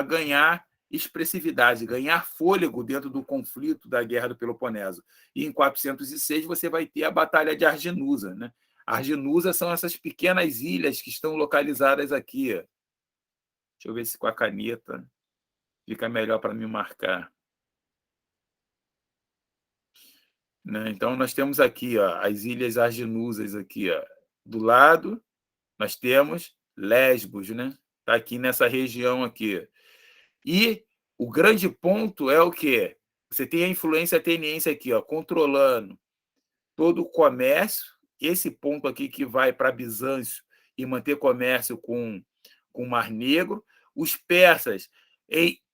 ganhar expressividade, ganhar fôlego dentro do conflito da Guerra do Peloponeso. E em 406 você vai ter a Batalha de Arginusa, né? Arginusa são essas pequenas ilhas que estão localizadas aqui. Deixa eu ver se com a caneta fica melhor para me marcar. Né? Então, nós temos aqui, ó, as ilhas Arginusas aqui, ó. Do lado, nós temos Lesbos, né? Está aqui nessa região aqui. E o grande ponto é o quê? Você tem a influência ateniense aqui, ó, controlando todo o comércio, esse ponto aqui que vai para Bizâncio e manter comércio com o Mar Negro, os persas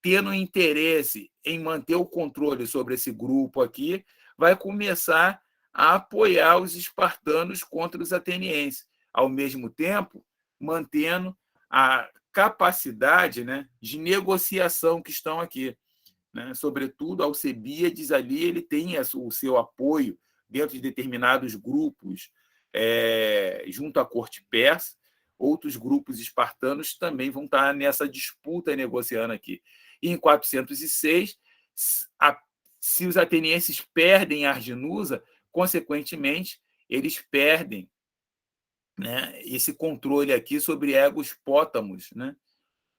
tendo interesse em manter o controle sobre esse grupo aqui, vai começar a apoiar os espartanos contra os atenienses, ao mesmo tempo mantendo a capacidade, né, de negociação que estão aqui. Né? Sobretudo, Alcebíades ali, ele tem o seu apoio dentro de determinados grupos junto à corte persa. Outros grupos espartanos também vão estar nessa disputa negociando aqui. E em 406, se os atenienses perdem Arginusa, consequentemente, eles perdem, né, esse controle aqui sobre Egos Pótamos, né,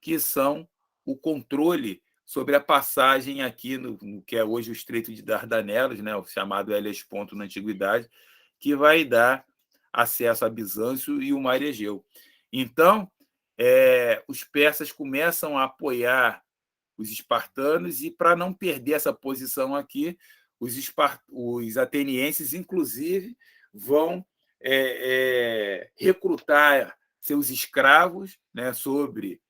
que são o controle sobre a passagem aqui no que é hoje o Estreito de Dardanelos, né, o chamado Helesponto na Antiguidade, que vai dar acesso a Bizâncio e o Mar Egeu. Então, os persas começam a apoiar os espartanos, e para não perder essa posição aqui, os atenienses, inclusive, vão recrutar seus escravos, né, sobre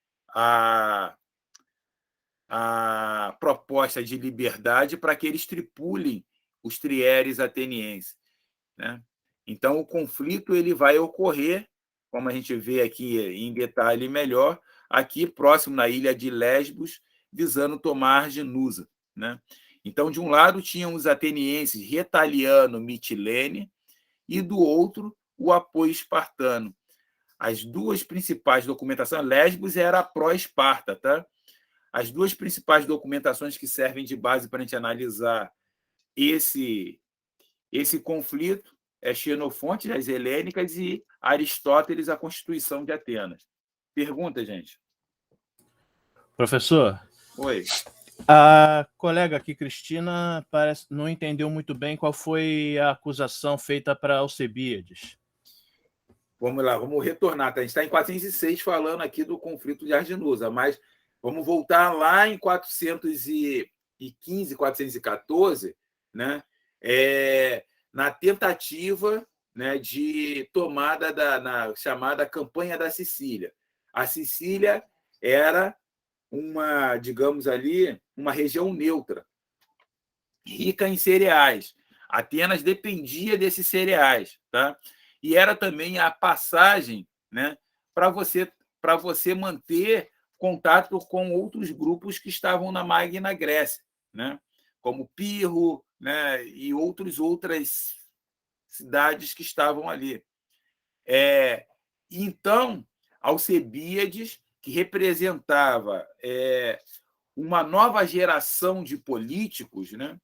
a proposta de liberdade, para que eles tripulem os trieres atenienses. Né? Então, o conflito ele vai ocorrer, como a gente vê aqui em detalhe melhor, aqui próximo na ilha de Lesbos, visando tomar Arginusa. Né? Então, de um lado, tinham os atenienses retaliando Mitilene, e do outro, o apoio espartano. As duas principais documentações, Lesbos era pró-Esparta, tá? As duas principais documentações que servem de base para a gente analisar esse conflito é Xenofonte, as helênicas, e Aristóteles, a Constituição de Atenas. Pergunta, gente. Professor. Oi. A colega aqui, Cristina, não entendeu muito bem qual foi a acusação feita para Alcebíades. Vamos lá, vamos retornar. A gente está em 406 falando aqui do conflito de Arginusa, mas vamos voltar lá em 415, 414, né? Na tentativa, né, de tomada na chamada Campanha da Sicília. A Sicília era digamos ali, uma região neutra, rica em cereais. Atenas dependia desses cereais, tá? E era também a passagem, né, para você manter contato com outros grupos que estavam na Magna Grécia, né? Como Pirro, né, e outras cidades que estavam ali. Então, Alcebíades, que representava uma nova geração de políticos, né,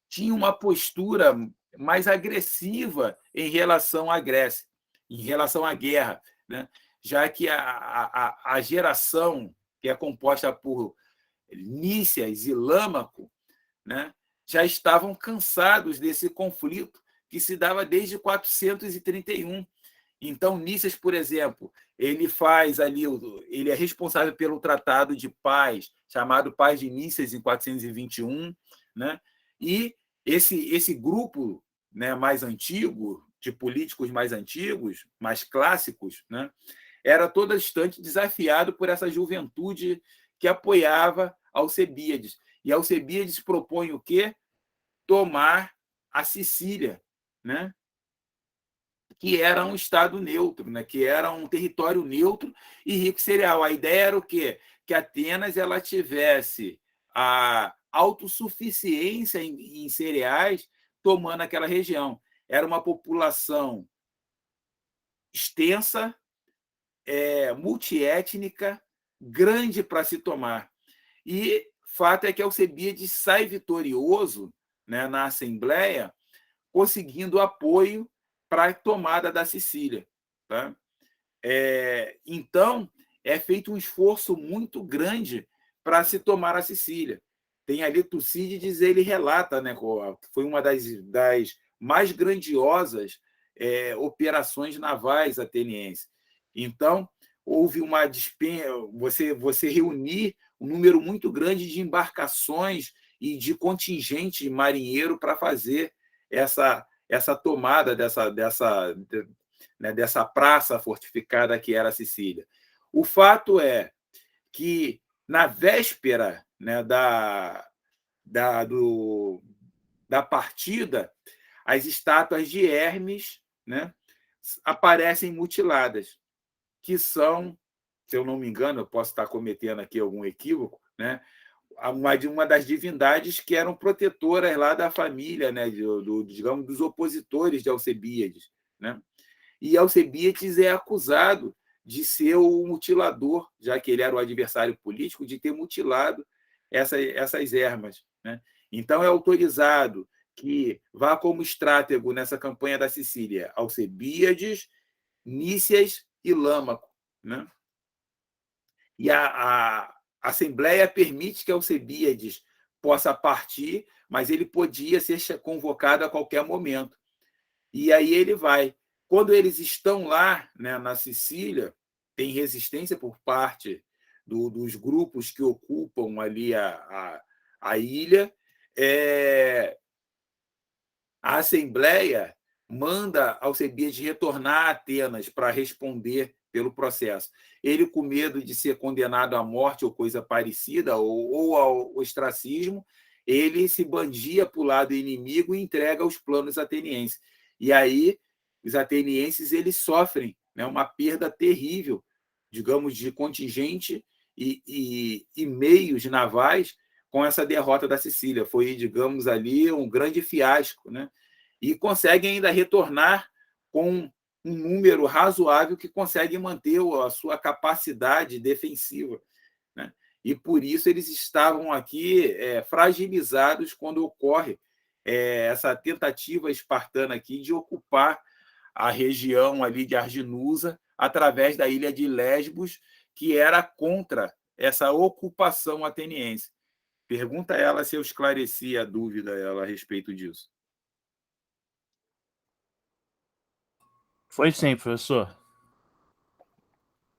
tinha uma postura mais agressiva em relação à Grécia, em relação à guerra, né? Já que a geração que é composta por Nícias e Lâmaco, né, já estavam cansados desse conflito que se dava desde 431. Então, Nícias, por exemplo, ele faz ali, ele é responsável pelo Tratado de Paz, chamado Paz de Nícias, em 421, né? E esse grupo, né, mais antigo, de políticos mais antigos, mais clássicos, né, era todo instante desafiado por essa juventude que apoiava Alcebíades. E Alcebíades propõe o quê? Tomar a Sicília, né? Que era um estado neutro, né? Que era um território neutro e rico em cereal. A ideia era o quê? Que Atenas ela tivesse a autossuficiência em cereais tomando aquela região. Era uma população extensa, multiétnica, grande para se tomar. E fato é que Alcebíades sai vitorioso, né, na Assembleia, conseguindo apoio para a tomada da Sicília. Tá? Então, é feito um esforço muito grande para se tomar a Sicília. Tem ali Tucídides, ele relata, né, foi uma das mais grandiosas operações navais atenienses. Então, houve uma você reunir um número muito grande de embarcações e de contingente marinheiro para fazer essa tomada dessa praça fortificada que era a Sicília. O fato é que, na véspera, né, da partida, as estátuas de Hermes, né, aparecem mutiladas, que são, se eu não me engano, eu posso estar cometendo aqui algum equívoco, né, uma das divindades que eram protetoras lá da família, né, digamos, dos opositores de Alcebíades, né? E Alcebíades é acusado de ser o mutilador, já que ele era o adversário político, de ter mutilado essas ermas, né? Então, é autorizado que vá como estratego nessa campanha da Sicília Alcebíades, Nícias e Lâmaco, né? E a Assembleia permite que Alcebíades possa partir, mas ele podia ser convocado a qualquer momento. E aí ele vai. Quando eles estão lá, né, na Sicília, tem resistência por parte dos grupos que ocupam ali a ilha. A Assembleia manda Alcebíades retornar a Atenas para responder pelo processo. Ele, com medo de ser condenado à morte ou coisa parecida, ou ao ostracismo, ele se bandia para o lado inimigo e entrega os planos atenienses. E aí, os atenienses eles sofrem, né, uma perda terrível, digamos, de contingente e meios navais com essa derrota da Sicília. Foi, digamos, ali um grande fiasco, né? E conseguem ainda retornar com um número razoável que consegue manter a sua capacidade defensiva, né? E por isso eles estavam aqui fragilizados quando ocorre essa tentativa espartana aqui de ocupar a região ali de Arginusa através da ilha de Lesbos, que era contra essa ocupação ateniense. Pergunta a ela se eu esclareci a dúvida ela a respeito disso. Foi sim, professor.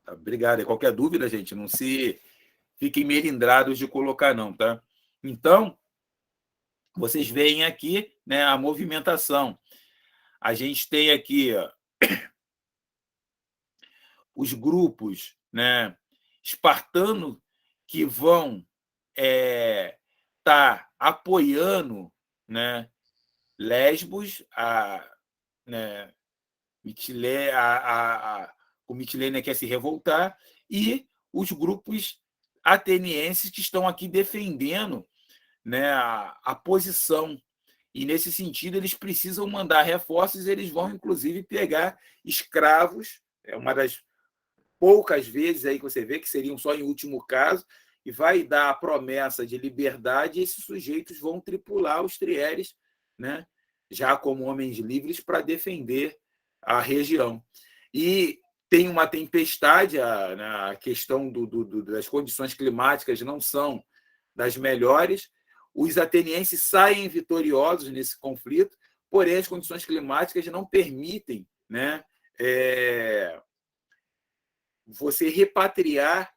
Obrigado. E qualquer dúvida, gente, não se fiquem melindrados de colocar, não, tá? Então, vocês veem aqui, né, a movimentação. A gente tem aqui, ó, os grupos, né, espartanos que vão estar apoiando, né, Lesbos, né, o Mitilene quer se revoltar, e os grupos atenienses que estão aqui defendendo, né, a posição. E, nesse sentido, eles precisam mandar reforços, eles vão, inclusive, pegar escravos, é uma das poucas vezes aí que você vê que seriam só em último caso, e vai dar a promessa de liberdade, e esses sujeitos vão tripular os trieres, né, já como homens livres, para defender a região. E tem uma tempestade, a questão das condições climáticas não são das melhores, os atenienses saem vitoriosos nesse conflito, porém as condições climáticas não permitem, né, você repatriar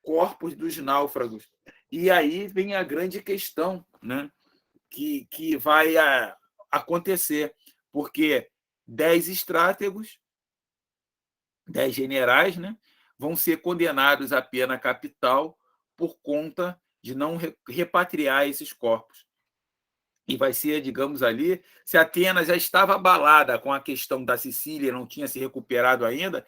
corpos dos náufragos. E aí vem a grande questão, né, que vai acontecer, porque 10 estrátegos, 10 generais, né, vão ser condenados à pena capital por conta de não repatriar esses corpos. E vai ser, digamos ali, se Atenas já estava abalada com a questão da Sicília, não tinha se recuperado ainda,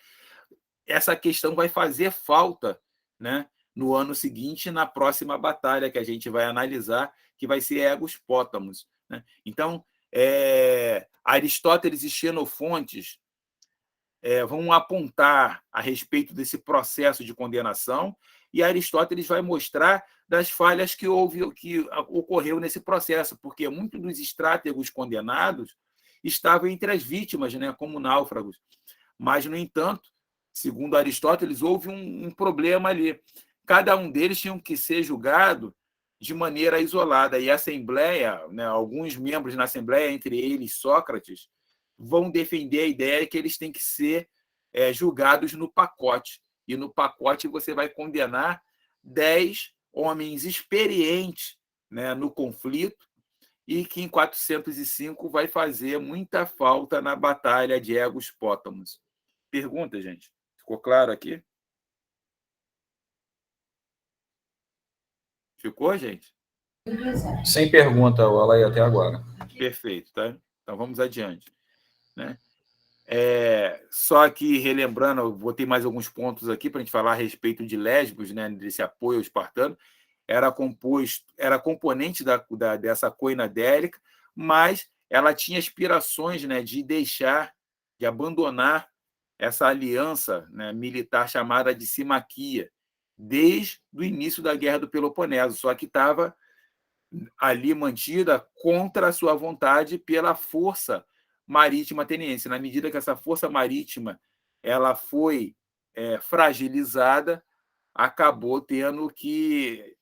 essa questão vai fazer falta, né, no ano seguinte, na próxima batalha que a gente vai analisar, que vai ser Egos Pótamos, né? Então, Aristóteles e Xenofontes vão apontar a respeito desse processo de condenação, e Aristóteles vai mostrar das falhas que ocorreu nesse processo, porque muitos dos estrátegos condenados estavam entre as vítimas, né, como náufragos. Mas, no entanto, segundo Aristóteles, houve um problema ali. Cada um deles tinha que ser julgado de maneira isolada, e a Assembleia, né, alguns membros na Assembleia, entre eles Sócrates, vão defender a ideia que eles têm que ser julgados no pacote. E no pacote você vai condenar 10 homens experientes, né, no conflito, e que em 405 vai fazer muita falta na batalha de Egos Pótamos. Pergunta, gente? Ficou claro aqui? Ficou, gente? Sem pergunta, Alaí, até agora. Perfeito, tá? Então vamos adiante, né? Só que, relembrando, eu botei mais alguns pontos aqui para a gente falar a respeito de Lesbos, né, desse apoio ao espartano. Era componente dessa coina délica, mas ela tinha aspirações, né, de abandonar essa aliança, né, militar chamada de Simaquia, desde o início da Guerra do Peloponeso, só que estava ali mantida contra a sua vontade pela força marítima ateniense. Na medida que essa força marítima ela foi fragilizada, acabou tendo que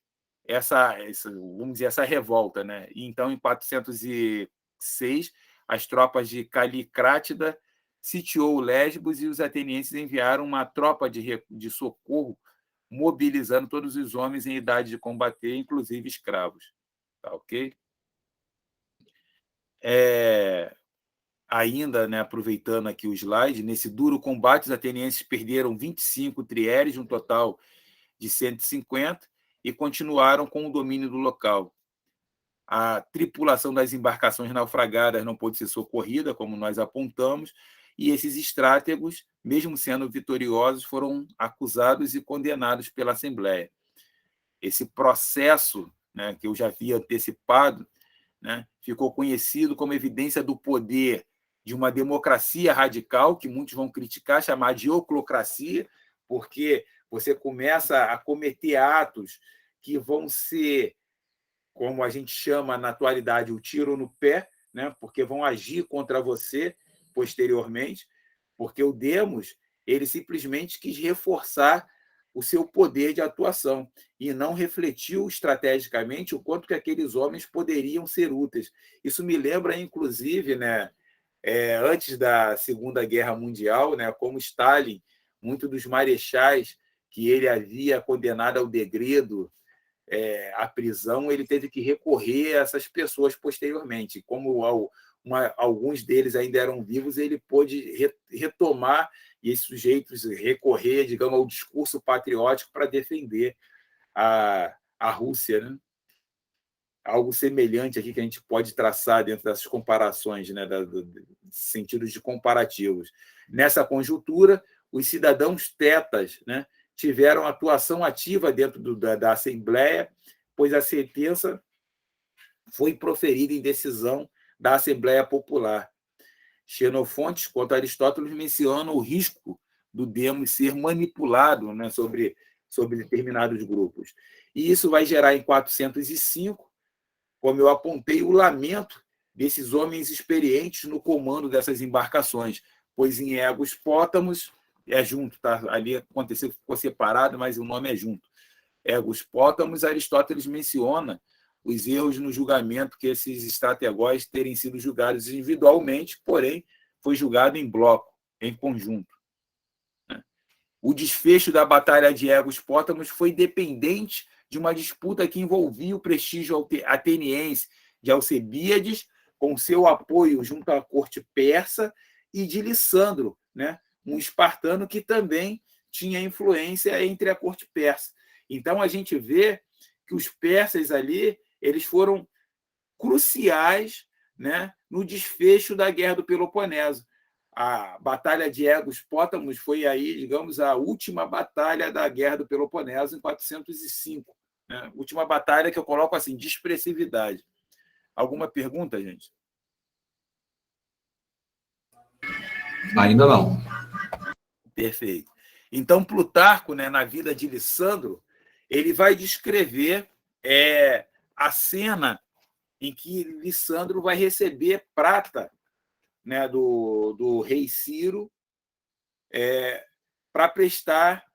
vamos dizer, essa revolta, né? E então, em 406, as tropas de Calicrátida sitiou Lesbos, e os atenienses enviaram uma tropa de socorro, mobilizando todos os homens em idade de combater, inclusive escravos. Tá, ok? Ainda, né, aproveitando aqui o slide, nesse duro combate, os atenienses perderam 25 trieres, um total de 150, e continuaram com o domínio do local. A tripulação das embarcações naufragadas não pôde ser socorrida, como nós apontamos, e esses estrátegos, mesmo sendo vitoriosos, foram acusados e condenados pela Assembleia. Esse processo, né, que eu já havia antecipado, né, ficou conhecido como evidência do poder de uma democracia radical, que muitos vão criticar, chamar de oclocracia, porque você começa a cometer atos que vão ser, como a gente chama na atualidade, o tiro no pé, né, porque vão agir contra você posteriormente, porque o Demos ele simplesmente quis reforçar o seu poder de atuação e não refletiu estrategicamente o quanto que aqueles homens poderiam ser úteis. Isso me lembra, inclusive, né, antes da Segunda Guerra Mundial, né, como Stalin, muitos dos marechais que ele havia condenado ao degredo, à prisão, ele teve que recorrer a essas pessoas posteriormente. Como alguns deles ainda eram vivos, ele pôde retomar e esses sujeitos recorrer, digamos, ao discurso patriótico para defender a Rússia, né? Algo semelhante aqui que a gente pode traçar dentro dessas comparações, né, sentidos de comparativos. Nessa conjuntura, os cidadãos tetas, né, tiveram atuação ativa dentro da Assembleia, pois a sentença foi proferida em decisão da Assembleia Popular. Xenofonte, quanto a Aristóteles, menciona o risco do demos ser manipulado, né, sobre determinados grupos. E isso vai gerar, em 405, como eu apontei, o lamento desses homens experientes no comando dessas embarcações, pois em Egos Pótamos, é junto, tá? Ali aconteceu, ficou separado, mas o nome é junto. Egos Pótamos, Aristóteles menciona os erros no julgamento que esses estrategóis terem sido julgados individualmente, porém, foi julgado em bloco, em conjunto. O desfecho da Batalha de Egos Pótamos foi dependente de uma disputa que envolvia o prestígio ateniense de Alcebíades, com seu apoio junto à corte persa, e de Lissandro, né, um espartano que também tinha influência entre a corte persa. Então, a gente vê que os persas ali eles foram cruciais, né, no desfecho da Guerra do Peloponeso. A Batalha de Egos Pótamos foi aí, digamos, a última batalha da Guerra do Peloponeso, em 405. Né? Última batalha que eu coloco assim, de expressividade. Alguma pergunta, gente? Ainda não. Perfeito. Então, Plutarco, né, na vida de Lissandro, ele vai descrever a cena em que Lissandro vai receber prata, né, do rei Ciro, para prestar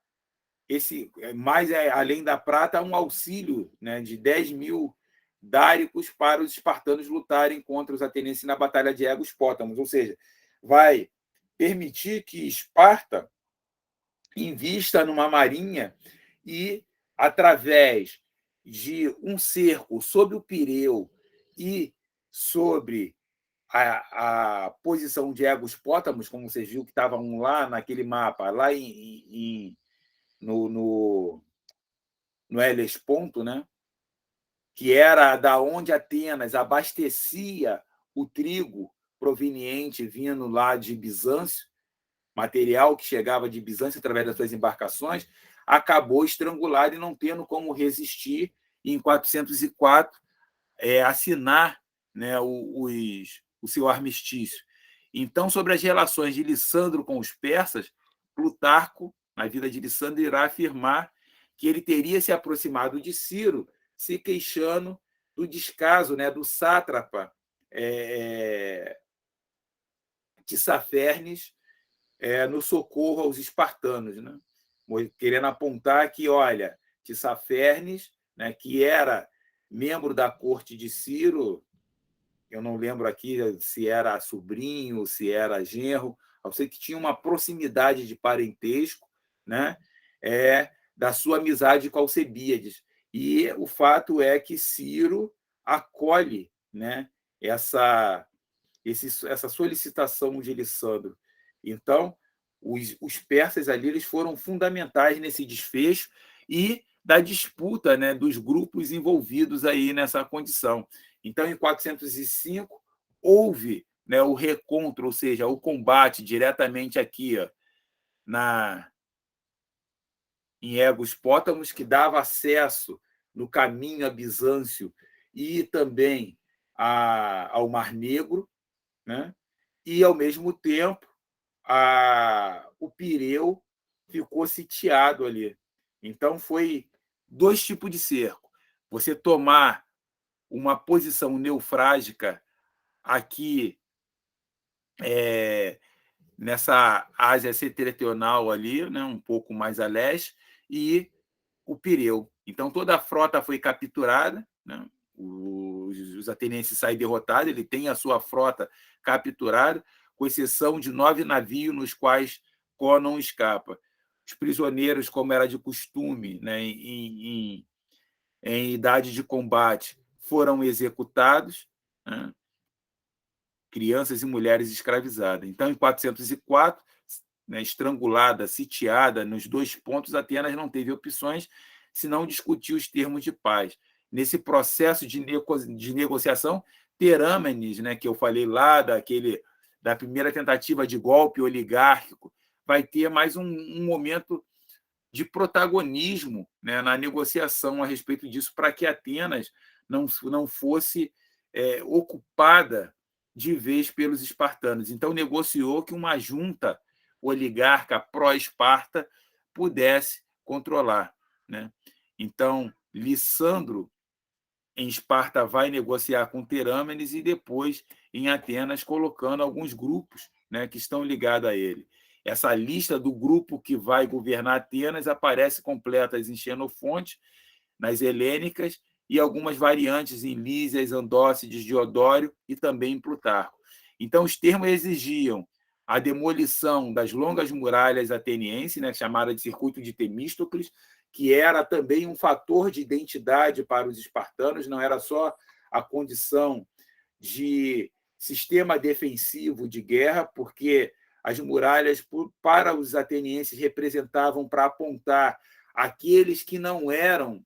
mais além da prata, um auxílio, né, de 10.000 dáricos para os espartanos lutarem contra os atenienses na Batalha de Egos Pótamos, ou seja, vai permitir que Esparta invista numa marinha e, através de um cerco sobre o Pireu e sobre a posição de Egos Pótamos, como vocês viram que estavam lá naquele mapa, lá no Helesponto, né? Que era da onde Atenas abastecia o trigo proveniente vindo lá de Bizâncio, material que chegava de Bizâncio através das suas embarcações, acabou estrangulado e não tendo como resistir, e em 404 assinar, né, o seu armistício. Então, sobre as relações de Lissandro com os persas, Plutarco, na vida de Lissandro, irá afirmar que ele teria se aproximado de Ciro, se queixando do descaso, né, do sátrapa Tissafernes no socorro aos espartanos, né? Querendo apontar que, olha, Tissafernes, né, que era membro da corte de Ciro, eu não lembro aqui se era sobrinho, se era genro, eu sei que tinha uma proximidade de parentesco, né, da sua amizade com Alcebíades. E o fato é que Ciro acolhe, né, essa solicitação de Lissandro. Então, os persas ali eles foram fundamentais nesse desfecho e da disputa, né, dos grupos envolvidos aí nessa condição. Então, em 405, houve, né, o recontro, ou seja, o combate diretamente aqui, ó, em Egos Pótamos, que dava acesso no caminho a Bizâncio e também ao Mar Negro, né? E, ao mesmo tempo, o Pireu ficou sitiado ali. Então, foi 2 tipos de cerco. Você tomar uma posição neufrágica aqui nessa Ásia setentrional ali, né, um pouco mais a leste, e o Pireu. Então, toda a frota foi capturada, né? Os atenienses saem derrotados, ele tem a sua frota capturada, com exceção de 9 navios nos quais Conon escapa. Os prisioneiros, como era de costume, né, em idade de combate, foram executados, né? Crianças e mulheres escravizadas. Então, em 404, né, estrangulada, sitiada nos 2 pontos, Atenas não teve opções senão discutir os termos de paz. Nesse processo de negociação, Terâmenes, né, que eu falei lá, da primeira tentativa de golpe oligárquico, vai ter mais um momento de protagonismo, né, na negociação a respeito disso, para que Atenas não fosse ocupada de vez pelos espartanos. Então, negociou que uma junta oligarca pró-Esparta pudesse controlar, né? Então, Lissandro, em Esparta, vai negociar com Terâmenes e depois, em Atenas, colocando alguns grupos, né, que estão ligados a ele. Essa lista do grupo que vai governar Atenas aparece completa em Xenofonte, nas helênicas, e algumas variantes em Lísias, Andócides, Diodório e também em Plutarco. Então, os termos exigiam a demolição das longas muralhas atenienses, né, chamada de Circuito de Temístocles, que era também um fator de identidade para os espartanos, não era só a condição de sistema defensivo de guerra, porque as muralhas, para os atenienses, representavam para apontar aqueles que não eram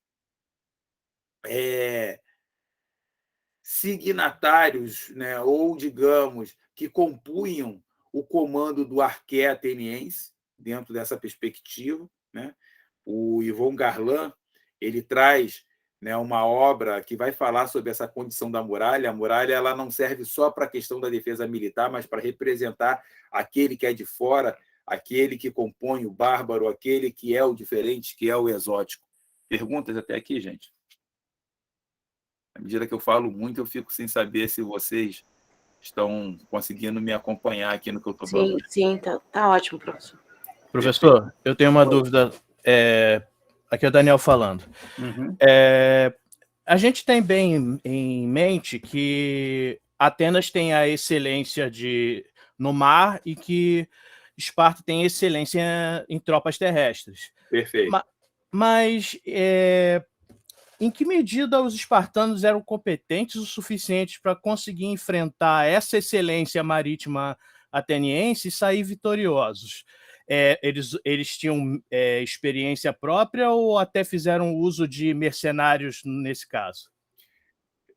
signatários, né, ou, digamos, que compunham o comando do arqué ateniense, dentro dessa perspectiva, né? O Yvon Garland, ele traz, né, uma obra que vai falar sobre essa condição da muralha. A muralha, ela não serve só para a questão da defesa militar, mas para representar aquele que é de fora, aquele que compõe o bárbaro, aquele que é o diferente, que é o exótico. Perguntas até aqui, gente? À medida que eu falo muito, eu fico sem saber se vocês estão conseguindo me acompanhar aqui no que eu estou falando. Sim, tá ótimo, professor. Professor, eu tenho uma dúvida. Aqui é o Daniel falando. Uhum. A gente tem bem em mente que Atenas tem a excelência no mar e que Esparta tem excelência em tropas terrestres. Perfeito. Mas em que medida os espartanos eram competentes o suficiente para conseguir enfrentar essa excelência marítima ateniense e sair vitoriosos? Eles tinham experiência própria ou até fizeram uso de mercenários nesse caso?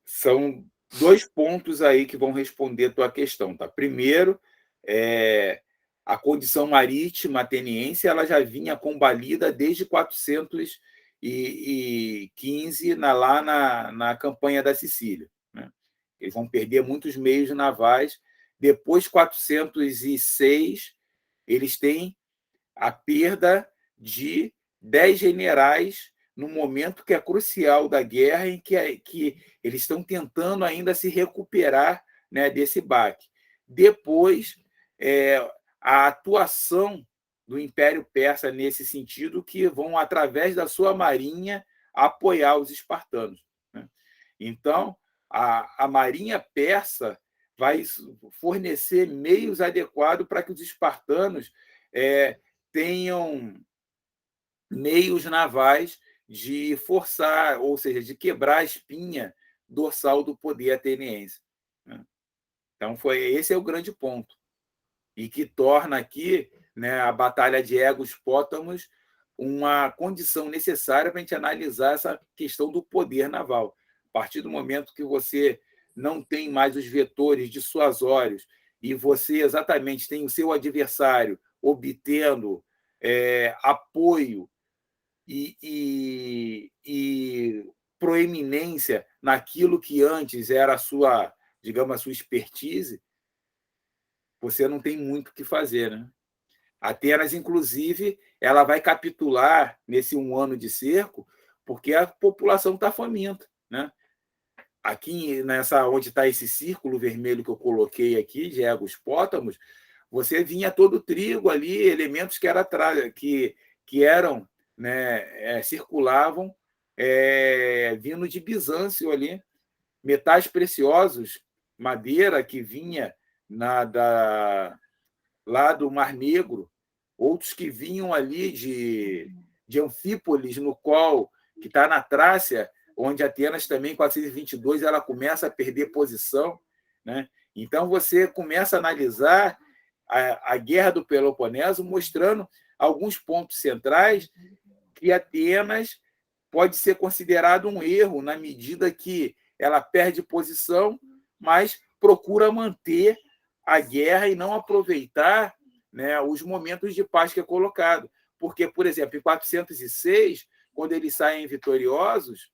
São 2 pontos aí que vão responder a tua questão, tá? Primeiro, a condição marítima ateniense, ela já vinha combalida desde 415 na campanha da Sicília, né? Eles vão perder muitos meios navais. Depois, 406, eles têm a perda de 10 generais no momento que é crucial da guerra, em que eles estão tentando ainda se recuperar, né, desse baque. Depois, a atuação do Império Persa nesse sentido, que vão, através da sua marinha, apoiar os espartanos, né? Então, a marinha persa vai fornecer meios adequados para que os espartanos tenham meios navais de forçar, ou seja, de quebrar a espinha dorsal do poder ateniense, né? Então, esse é o grande ponto, e que torna aqui, né, a Batalha de Aigos-Pótamos uma condição necessária para a gente analisar essa questão do poder naval. A partir do momento que você não tem mais os vetores dissuasórios e você exatamente tem o seu adversário obtendo apoio e proeminência naquilo que antes era a sua, digamos, a sua expertise, você não tem muito o que fazer, né? Atenas, inclusive, ela vai capitular nesse 1 ano de cerco porque a população está faminta, né? Aqui, onde está esse círculo vermelho que eu coloquei aqui, de Aigos-Pótamos, você vinha todo o trigo ali, elementos que eram, né, circulavam, vindo de Bizâncio ali, metais preciosos, madeira que vinha lá do Mar Negro, outros que vinham ali de Anfípolis, que está na Trácia, onde Atenas também, em 422, ela começa a perder posição, né? Então, você começa a analisar a Guerra do Peloponeso, mostrando alguns pontos centrais que Atenas pode ser considerado um erro na medida que ela perde posição, mas procura manter a guerra e não aproveitar, né, os momentos de paz que é colocado. Porque, por exemplo, em 406, quando eles saem vitoriosos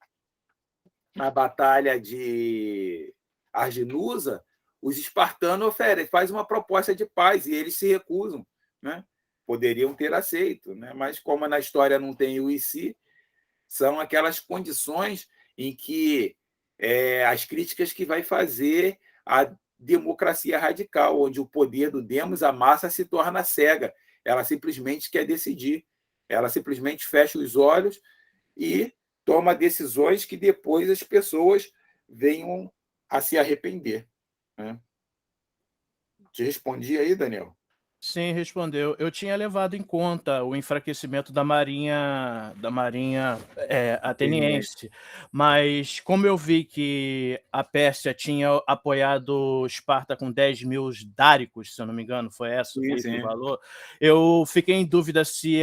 na batalha de Arginusa, os espartanos fazem uma proposta de paz e eles se recusam, né? Poderiam ter aceito, né? Mas como na história não tem o e se, são aquelas condições em que as críticas que vai fazer a democracia radical, onde o poder do demos, a massa se torna cega. Ela simplesmente quer decidir. Ela simplesmente fecha os olhos e toma decisões que depois as pessoas venham a se arrepender, né? Te respondi aí, Daniel? Sim, respondeu. Eu tinha levado em conta o enfraquecimento da marinha ateniense, mas como eu vi que a Pérsia tinha apoiado Esparta com 10.000 dáricos, se eu não me engano, foi esse o valor, eu fiquei em dúvida se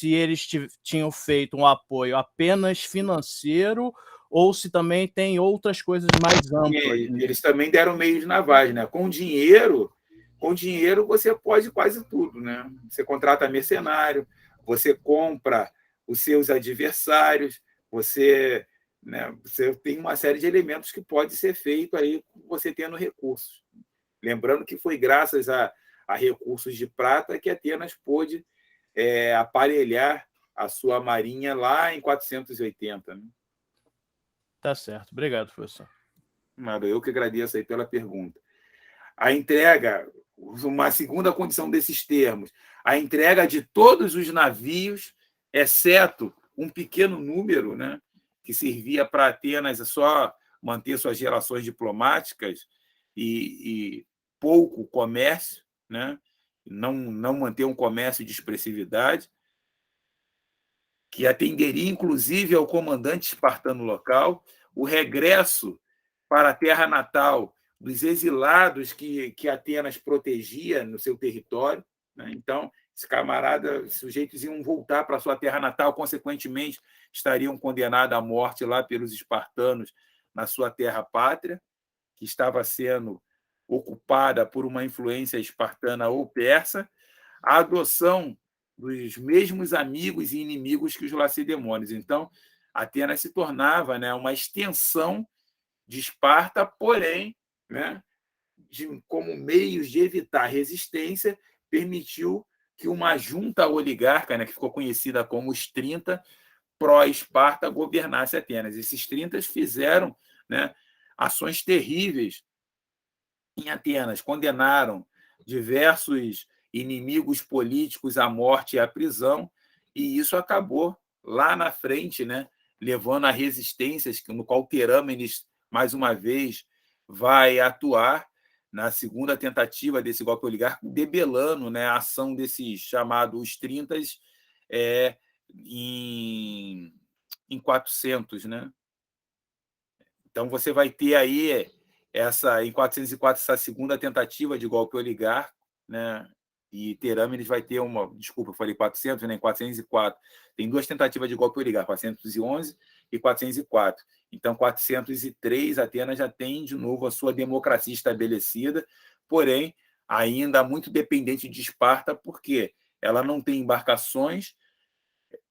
eles tinham feito um apoio apenas financeiro ou se também tem outras coisas mais amplas. Eles também deram meios navais, né? Com dinheiro você pode quase tudo, né? Você contrata mercenário, você compra os seus adversários, você tem uma série de elementos que pode ser feito aí você tendo recursos. Lembrando que foi graças a recursos de prata que Atenas pôde aparelhar a sua marinha lá em 480. Né? Tá certo. Obrigado, professor. Nada, eu que agradeço aí pela pergunta. A entrega, uma segunda condição desses termos, a entrega de todos os navios, exceto um pequeno número, né, que servia para Atenas só manter suas relações diplomáticas e pouco comércio, né, não manter um comércio de expressividade, que atenderia, inclusive, ao comandante espartano local, o regresso para a terra natal dos exilados que Atenas protegia no seu território. Né? Então, esses sujeitos iam voltar para a sua terra natal, consequentemente, estariam condenados à morte lá pelos espartanos na sua terra pátria, que estava sendo ocupada por uma influência espartana ou persa, a adoção dos mesmos amigos e inimigos que os lacedemônios. Então, Atenas se tornava, né, uma extensão de Esparta, porém, né, como meios de evitar resistência, permitiu que uma junta oligarca, né, que ficou conhecida como os 30, pró-Esparta, governasse Atenas. Esses 30 fizeram, né, ações terríveis em Atenas, condenaram diversos inimigos políticos à morte e à prisão, e isso acabou lá na frente, né, levando a resistências, no qual Terâmenes, mais uma vez, vai atuar na segunda tentativa desse golpe oligárquico, debelando, né, a ação desses chamados 30 em 400. Né? Então, você vai ter aí em 404 essa segunda tentativa de golpe oligárquico, né? E Terâmenes vai ter desculpa, eu falei 400, né? Em 404. Tem duas tentativas de golpe oligárquico, 411 e 404. Então, 403, Atenas já tem de novo a sua democracia estabelecida, porém, ainda muito dependente de Esparta, porque ela não tem embarcações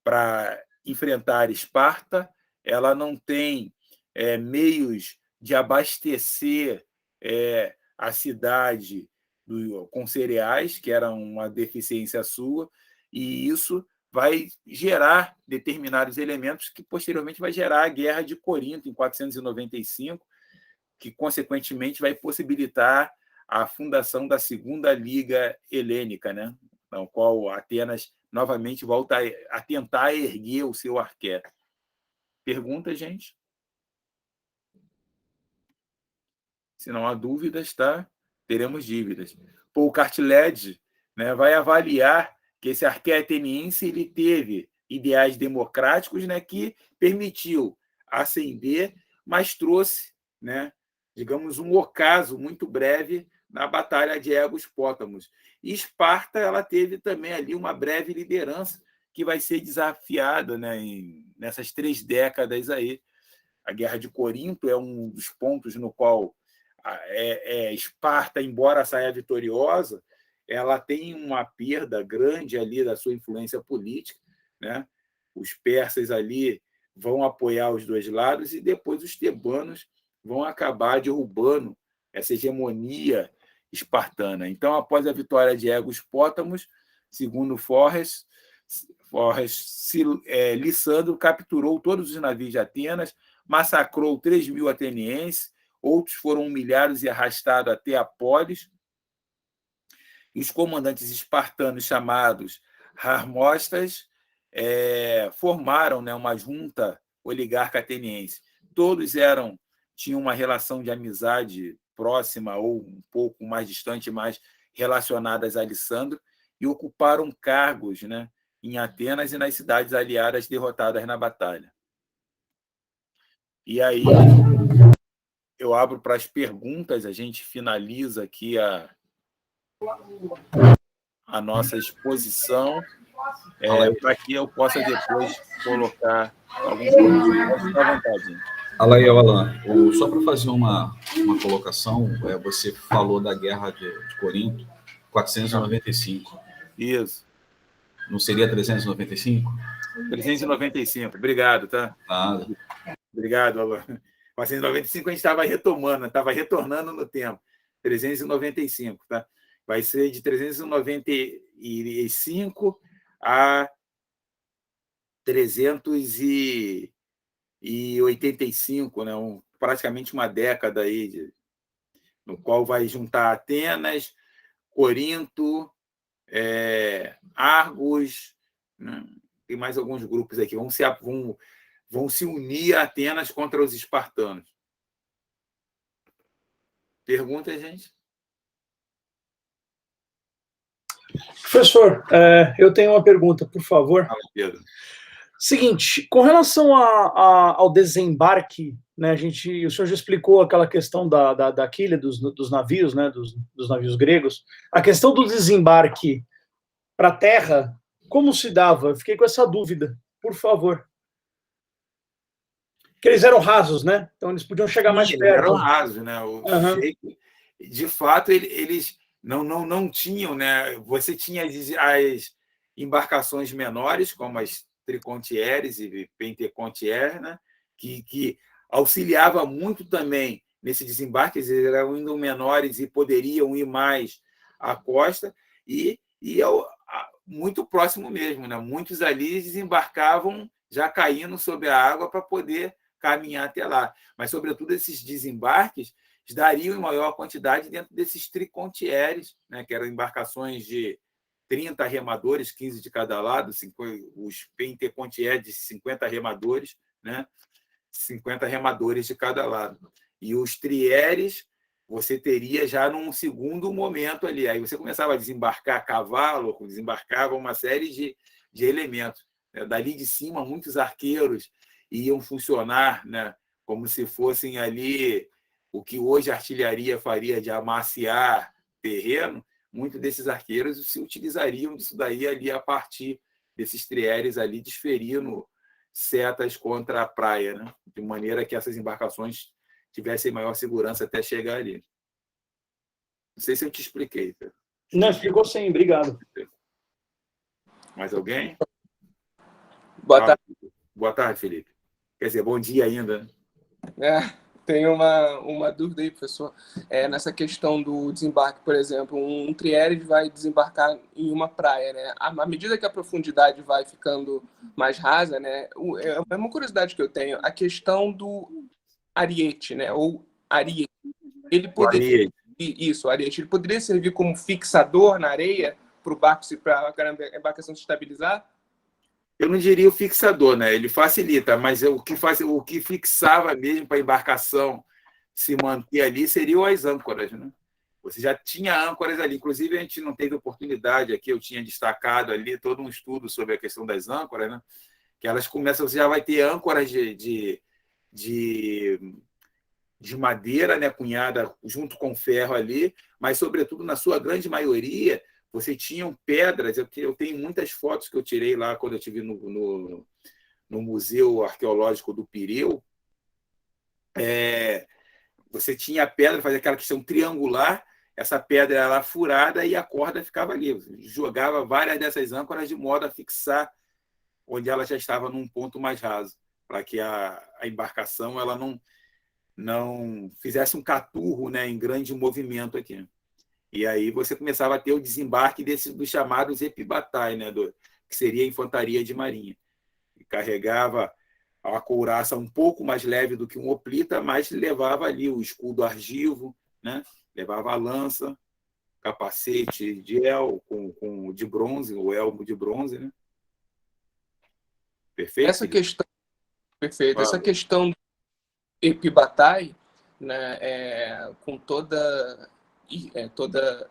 para enfrentar Esparta, ela não tem meios de abastecer a cidade com cereais, que era uma deficiência sua, e isso vai gerar determinados elementos que posteriormente vai gerar a Guerra de Corinto, em 495, que, consequentemente, vai possibilitar a fundação da Segunda Liga Helênica, né? Na qual Atenas novamente volta a tentar erguer o seu arquétipo. Pergunta, gente? Se não há dúvidas, tá? Teremos dívidas. Paul Cartledge, né, vai avaliar que esse arquétipo ateniense ele teve ideais democráticos, né, que permitiu ascender, mas trouxe, né, digamos, um ocaso muito breve na Batalha de Aigos Pótamos. E Esparta ela teve também ali uma breve liderança que vai ser desafiada, né, nessas 3 décadas aí. A Guerra de Corinto é um dos pontos no qual Esparta, embora saia vitoriosa, ela tem uma perda grande ali da sua influência política, né? Os persas ali vão apoiar os dois lados e depois os tebanos vão acabar derrubando essa hegemonia espartana. Então, após a vitória de Egos-Pótamos, segundo Forres, Lissandro capturou todos os navios de Atenas, massacrou 3.000 atenienses, outros foram humilhados e arrastados até a polis. E os comandantes espartanos, chamados Harmostas, formaram, né, uma junta oligarca ateniense. Todos tinham uma relação de amizade próxima ou um pouco mais distante, mais relacionadas a Lissandro, e ocuparam cargos, né, em Atenas e nas cidades aliadas derrotadas na batalha. E aí eu abro para as perguntas, a gente finaliza aqui a nossa exposição, para que eu possa depois colocar alguns pontos. Fica à vontade. Alan, só para fazer uma colocação, você falou da Guerra de Corinto, 495. Isso. Não seria 395? 395, obrigado, tá? Nada. Obrigado, Alan. 495 a gente estava retornando no tempo. 395, tá? Vai ser de 395 a 385, né? Praticamente uma década aí, no qual vai juntar Atenas, Corinto, Argos, né? Tem mais alguns grupos aqui. Vão se unir a Atenas contra os espartanos. Pergunta, gente? Professor, eu tenho uma pergunta, por favor. Fala, Pedro. Seguinte, com relação ao desembarque, né, o senhor já explicou aquela questão da quilha dos navios, né, dos navios gregos. A questão do desembarque para a terra, como se dava? Eu fiquei com essa dúvida, por favor. Porque eles eram rasos, né? Então eles podiam chegar mais perto. Eram rasos, né? De fato, eles não tinham, né? Você tinha as embarcações menores, como as tricontieres e pentecontières, né? Que auxiliava muito também nesse desembarque. Eles eram ainda menores e poderiam ir mais à costa e muito próximo mesmo, né? Muitos ali desembarcavam já caindo sobre a água para poder caminhar até lá. Mas, sobretudo, esses desembarques dariam em maior quantidade dentro desses tricontieres, né, que eram embarcações de 30 remadores, 15 de cada lado, os pentecontiers de 50 remadores, né, 50 remadores de cada lado. E os trieres você teria já num segundo momento ali. Aí você começava a desembarcar a cavalo, desembarcava uma série de elementos. Dali de cima, muitos arqueiros iam funcionar, né, como se fossem ali o que hoje a artilharia faria de amaciar terreno. Muitos desses arqueiros se utilizariam disso daí ali a partir desses trieres ali, desferindo setas contra a praia, né, de maneira que essas embarcações tivessem maior segurança até chegar ali. Não sei se eu te expliquei. Tá? Não, explicou sim, obrigado. Mais alguém? Boa tarde. Boa tarde, Felipe. Quer dizer, bom dia ainda. Tenho uma dúvida aí, professor. Nessa questão do desembarque, por exemplo, um triéride vai desembarcar em uma praia, né? À medida que a profundidade vai ficando mais rasa, né? É uma curiosidade que eu tenho, a questão do ariete, né? Ou ariete. Ele poderia... Isso, o ariete. Ele poderia servir como fixador na areia para o barco, para a embarcação se estabilizar? Eu não diria o fixador, né? Ele facilita, mas o que fixava mesmo para a embarcação se manter ali seriam as âncoras, né? Você já tinha âncoras ali, inclusive a gente não teve oportunidade aqui, eu tinha destacado ali todo um estudo sobre a questão das âncoras, né? Que elas começam, você já vai ter âncoras de madeira, né, cunhada junto com ferro ali, mas, sobretudo, na sua grande maioria, você tinha pedras, eu tenho muitas fotos que eu tirei lá quando eu estive no Museu Arqueológico do Pireu. Você tinha a pedra, fazia aquela questão triangular, essa pedra era furada e a corda ficava ali. Você jogava várias dessas âncoras de modo a fixar onde ela já estava num ponto mais raso, para que a embarcação ela não fizesse um caturro, né, em grande movimento aqui. E aí você começava a ter o desembarque dos chamados epibatai, né, que seria a infantaria de marinha. E carregava a couraça um pouco mais leve do que um hoplita, mas levava ali o escudo argivo, né, levava a lança, capacete de de bronze, o elmo de bronze, né? Perfeito? Essa questão, perfeito. Fala. Essa questão do epibatai, né, com toda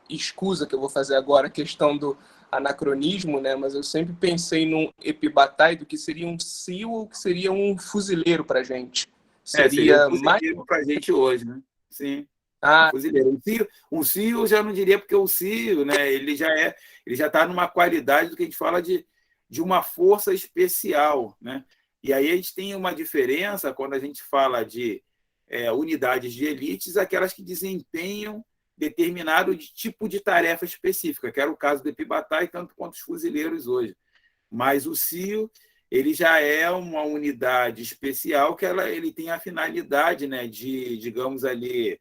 escusa que eu vou fazer agora, a questão do anacronismo, né, mas eu sempre pensei num epibatai do que seria um SEAL ou que seria um fuzileiro para a gente. Seria um mais fuzileiro para a gente hoje, né? Sim. Ah, Fuzileiro. Um CIO eu já não diria, porque o CIO, né, ele já está numa qualidade do que a gente fala de uma força especial, né? E aí a gente tem uma diferença quando a gente fala de unidades de elites, aquelas que desempenham determinado tipo de tarefa específica, que era o caso do Epibatai, tanto quanto os fuzileiros hoje. Mas o CIO, ele já é uma unidade especial que ele tem a finalidade, né, de, digamos ali,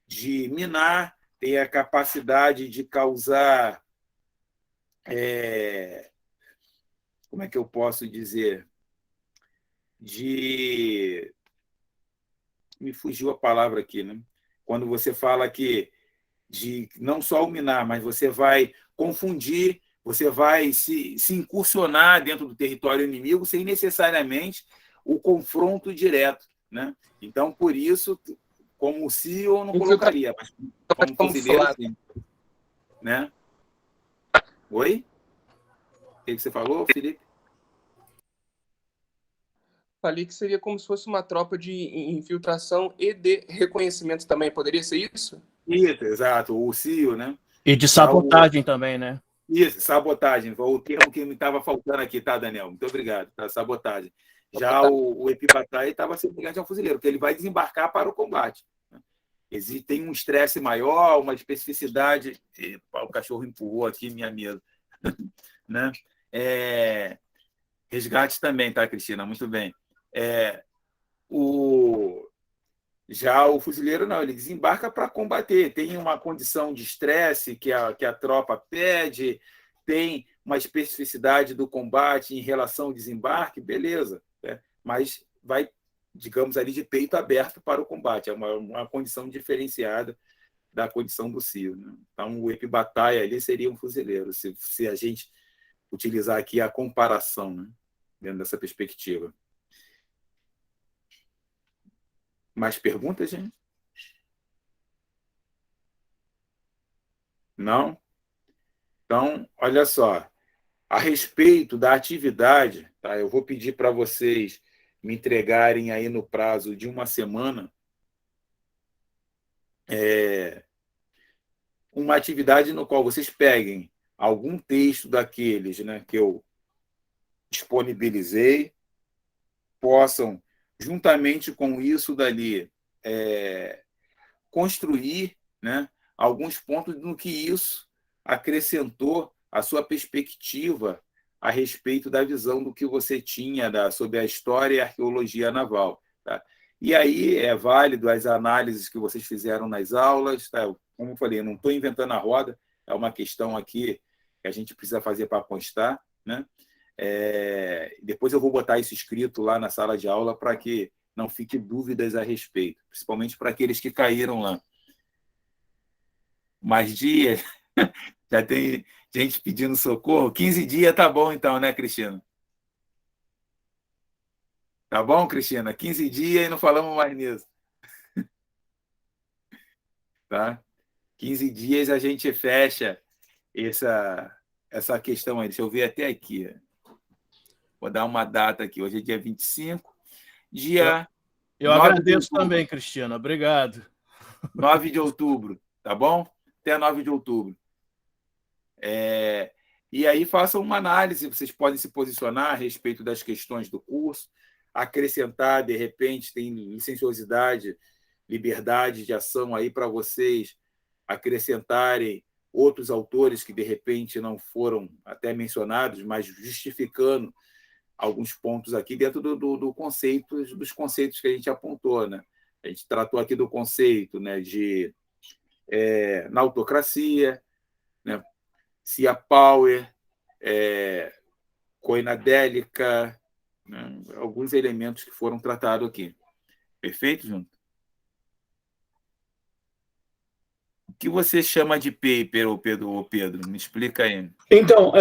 de minar, tem a capacidade de causar, como é que eu posso dizer, me fugiu a palavra aqui, né? Quando você fala que de não só o minar, mas você vai confundir, você vai se incursionar dentro do território inimigo sem necessariamente o confronto direto, né? Então, por isso, como CEO eu não colocaria, mas como fuzileiro, sim. Né? Oi? O que você falou, Felipe? falei que seria como se fosse uma tropa de infiltração e de reconhecimento também. Poderia ser isso? Isso, exato. O CEO, né? E de sabotagem também, né? Isso, sabotagem. Foi o termo que me estava faltando aqui, tá, Daniel? Muito obrigado. Tá, sabotagem. Já o Epibatai estava semelhante a um fuzileiro, porque ele vai desembarcar para o combate. Tem um estresse maior, uma especificidade. Epa, o cachorro empurrou aqui minha mesa. Né? Resgate também, tá, Cristina? Muito bem. Já o fuzileiro não, ele desembarca para combater. Tem uma condição de estresse que a tropa pede, tem uma especificidade do combate em relação ao desembarque, beleza. Né? Mas vai, digamos ali, de peito aberto para o combate. É uma condição diferenciada da condição do CIO. Né? Então, o Epibatai ali seria um fuzileiro, se a gente utilizar aqui a comparação, né? Dentro dessa perspectiva. Mais perguntas, gente? Não? Então, olha só. A respeito da atividade, tá? Eu vou pedir para vocês me entregarem aí no prazo de uma semana uma atividade no qual vocês peguem algum texto daqueles, né, que eu disponibilizei, possam, juntamente com isso dali, construir, né, alguns pontos no que isso acrescentou à sua perspectiva a respeito da visão do que você tinha sobre a história e a arqueologia naval. Tá? E aí é válido as análises que vocês fizeram nas aulas. Tá? Como eu falei, eu não estou inventando a roda, é uma questão aqui que a gente precisa fazer para constar. Né? Depois eu vou botar isso escrito lá na sala de aula para que não fique dúvidas a respeito, principalmente para aqueles que caíram lá. Mais dias, já tem gente pedindo socorro. 15 dias tá bom então, né, Cristina? Tá bom, Cristina? 15 dias e não falamos mais nisso. Tá? 15 dias a gente fecha essa questão aí. Deixa eu ver até aqui. Vou dar uma data aqui. Hoje é dia 25. Eu agradeço também, Cristina. Obrigado. 9 de outubro, tá bom? até 9 de outubro. E aí façam uma análise, vocês podem se posicionar a respeito das questões do curso, acrescentar, de repente, tem licenciosidade, liberdade de ação aí para vocês acrescentarem outros autores que, de repente, não foram até mencionados, mas justificando alguns pontos aqui dentro dos conceitos que a gente apontou, né? A gente tratou aqui do conceito, né, de nautocracia, né, Cia Power, coinadélica, né, alguns elementos que foram tratados aqui. Perfeito, Junto? O que você chama de paper, Pedro? Me explica aí. Então,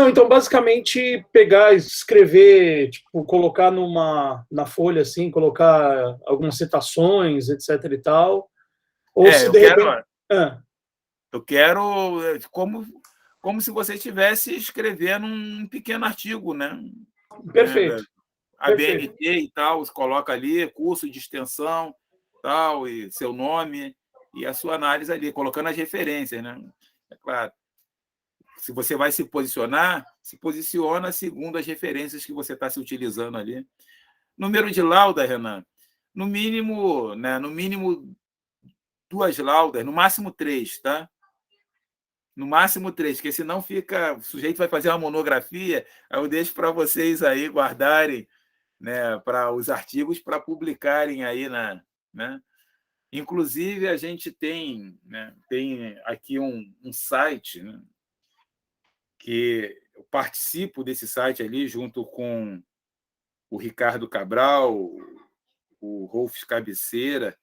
então, basicamente, pegar, escrever, tipo, colocar na folha, assim, colocar algumas citações, etc e tal, ou se de repente... Eu quero como se você estivesse escrevendo um pequeno artigo, né? Perfeito. A BNT e tal, você coloca ali, curso de extensão, tal, e seu nome, e a sua análise ali, colocando as referências, né? É claro. Se você vai se posicionar, se posiciona segundo as referências que você está se utilizando ali. Número de lauda, Renan, no mínimo 2 laudas, no máximo 3, tá? No máximo 3, porque senão fica... O sujeito vai fazer uma monografia, aí eu deixo para vocês aí guardarem, né, para os artigos para publicarem aí, né? Inclusive, a gente tem aqui um site, né, que eu participo desse site ali junto com o Ricardo Cabral, o Rolf Cabeceira,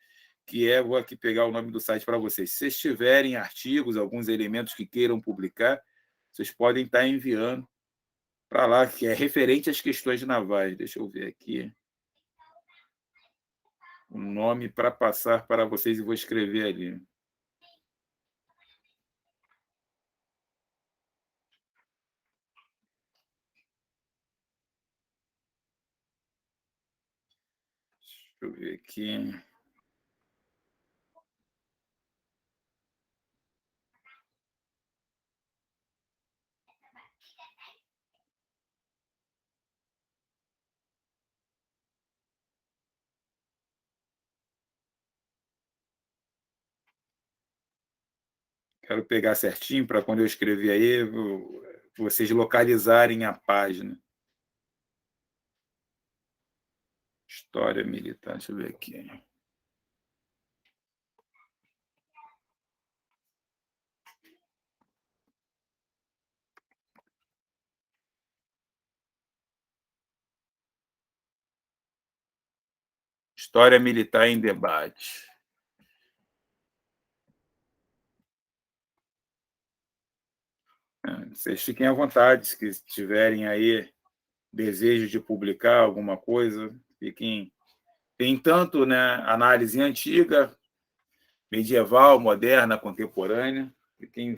que vou aqui pegar o nome do site para vocês. Se vocês tiverem artigos, alguns elementos que queiram publicar, vocês podem estar enviando para lá, que é referente às questões navais. Deixa eu ver aqui o nome para passar para vocês e vou escrever ali. Deixa eu ver aqui. Quero pegar certinho para quando eu escrever aí, vocês localizarem a página. História militar, deixa eu ver aqui. História militar em debate. Vocês fiquem à vontade, se tiverem aí desejo de publicar alguma coisa, fiquem... Tem tanto, né, análise antiga, medieval, moderna, contemporânea,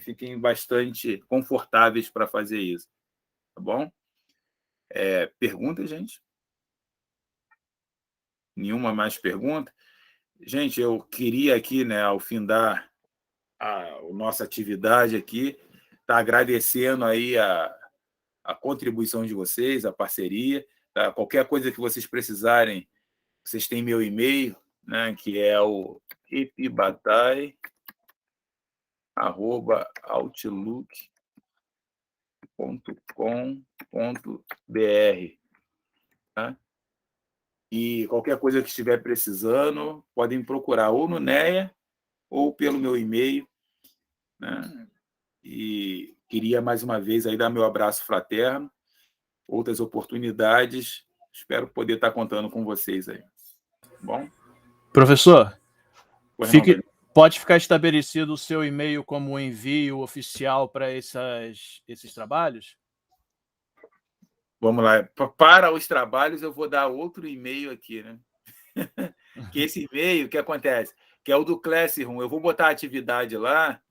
fiquem bastante confortáveis para fazer isso, tá bom? Pergunta, gente? Nenhuma mais pergunta? Gente, eu queria aqui, né, ao findar a nossa atividade aqui, tá agradecendo aí a contribuição de vocês, a parceria, tá? Qualquer coisa que vocês precisarem, vocês têm meu e-mail, né, que é o ipibatai@outlook.com.br, tá? E qualquer coisa que estiver precisando, podem me procurar ou no NEA ou pelo meu e-mail, né? E queria mais uma vez aí dar meu abraço fraterno. Outras oportunidades, espero poder estar contando com vocês aí. Bom? Professor, pode ficar estabelecido o seu e-mail como envio oficial para esses trabalhos? Vamos lá. Para os trabalhos, eu vou dar outro e-mail aqui, né? Que esse e-mail, o que acontece? Que é o do Classroom. Eu vou botar a atividade lá,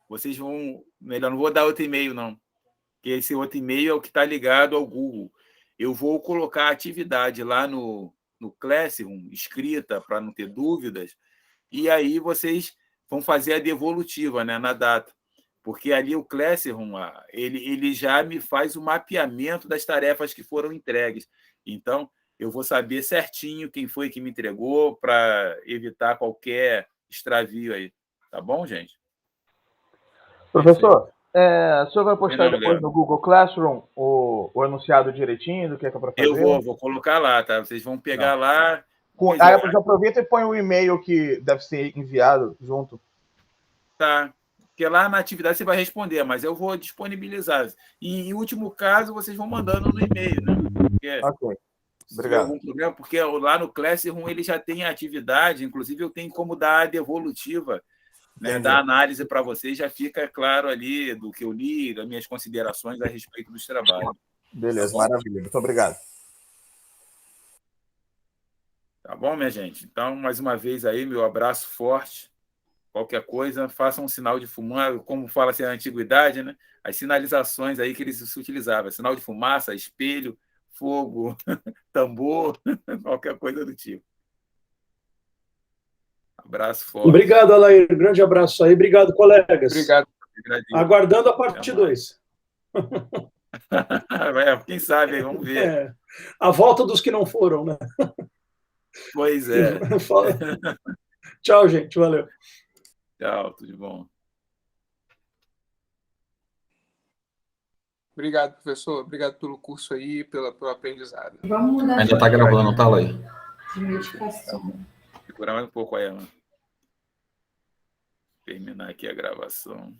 vocês vão... Melhor, não vou dar outro e-mail, não. Porque esse outro e-mail é o que está ligado ao Google. Eu vou colocar a atividade lá no Classroom, escrita, para não ter dúvidas, e aí vocês vão fazer a devolutiva, né, na data. Porque ali o Classroom, ele já me faz o mapeamento das tarefas que foram entregues. Então, eu vou saber certinho quem foi que me entregou para evitar qualquer extravio aí. Tá bom, gente? Professor, o senhor vai postar Não, depois Leandro. no Google Classroom o enunciado direitinho do que é para fazer? Eu vou colocar lá, tá? Vocês vão pegar lá. Aí eu aproveita e põe o e-mail que deve ser enviado junto. Tá. Porque lá na atividade você vai responder, mas eu vou disponibilizar. E em último caso, vocês vão mandando no e-mail, né? Porque, Ok. se tiver algum problema, porque lá no Classroom ele já tem a atividade, inclusive eu tenho como dar a devolutiva, né, da análise para vocês, já fica claro ali do que eu li, das minhas considerações a respeito dos trabalhos. Beleza, maravilha. Muito obrigado. Tá bom, minha gente? Então, mais uma vez aí, meu abraço forte. Qualquer coisa, façam um sinal de fumaça, como fala-se na antiguidade, né? As sinalizações aí que eles se utilizavam, sinal de fumaça, espelho, fogo, tambor, qualquer coisa do tipo. Abraço forte. Obrigado, Alair. Grande abraço aí. Obrigado, colegas. Obrigado. Aguardando a parte 2. Quem sabe, aí, vamos ver. A volta dos que não foram, né? Pois é. Tchau, gente. Valeu. Tchau, tudo de bom. Obrigado, professor. Obrigado pelo curso aí, pelo aprendizado. Vamos mudar. Ainda está gravando, tá, Laí? De medicação. Segura mais um pouco aí, mano. Terminar aqui a gravação.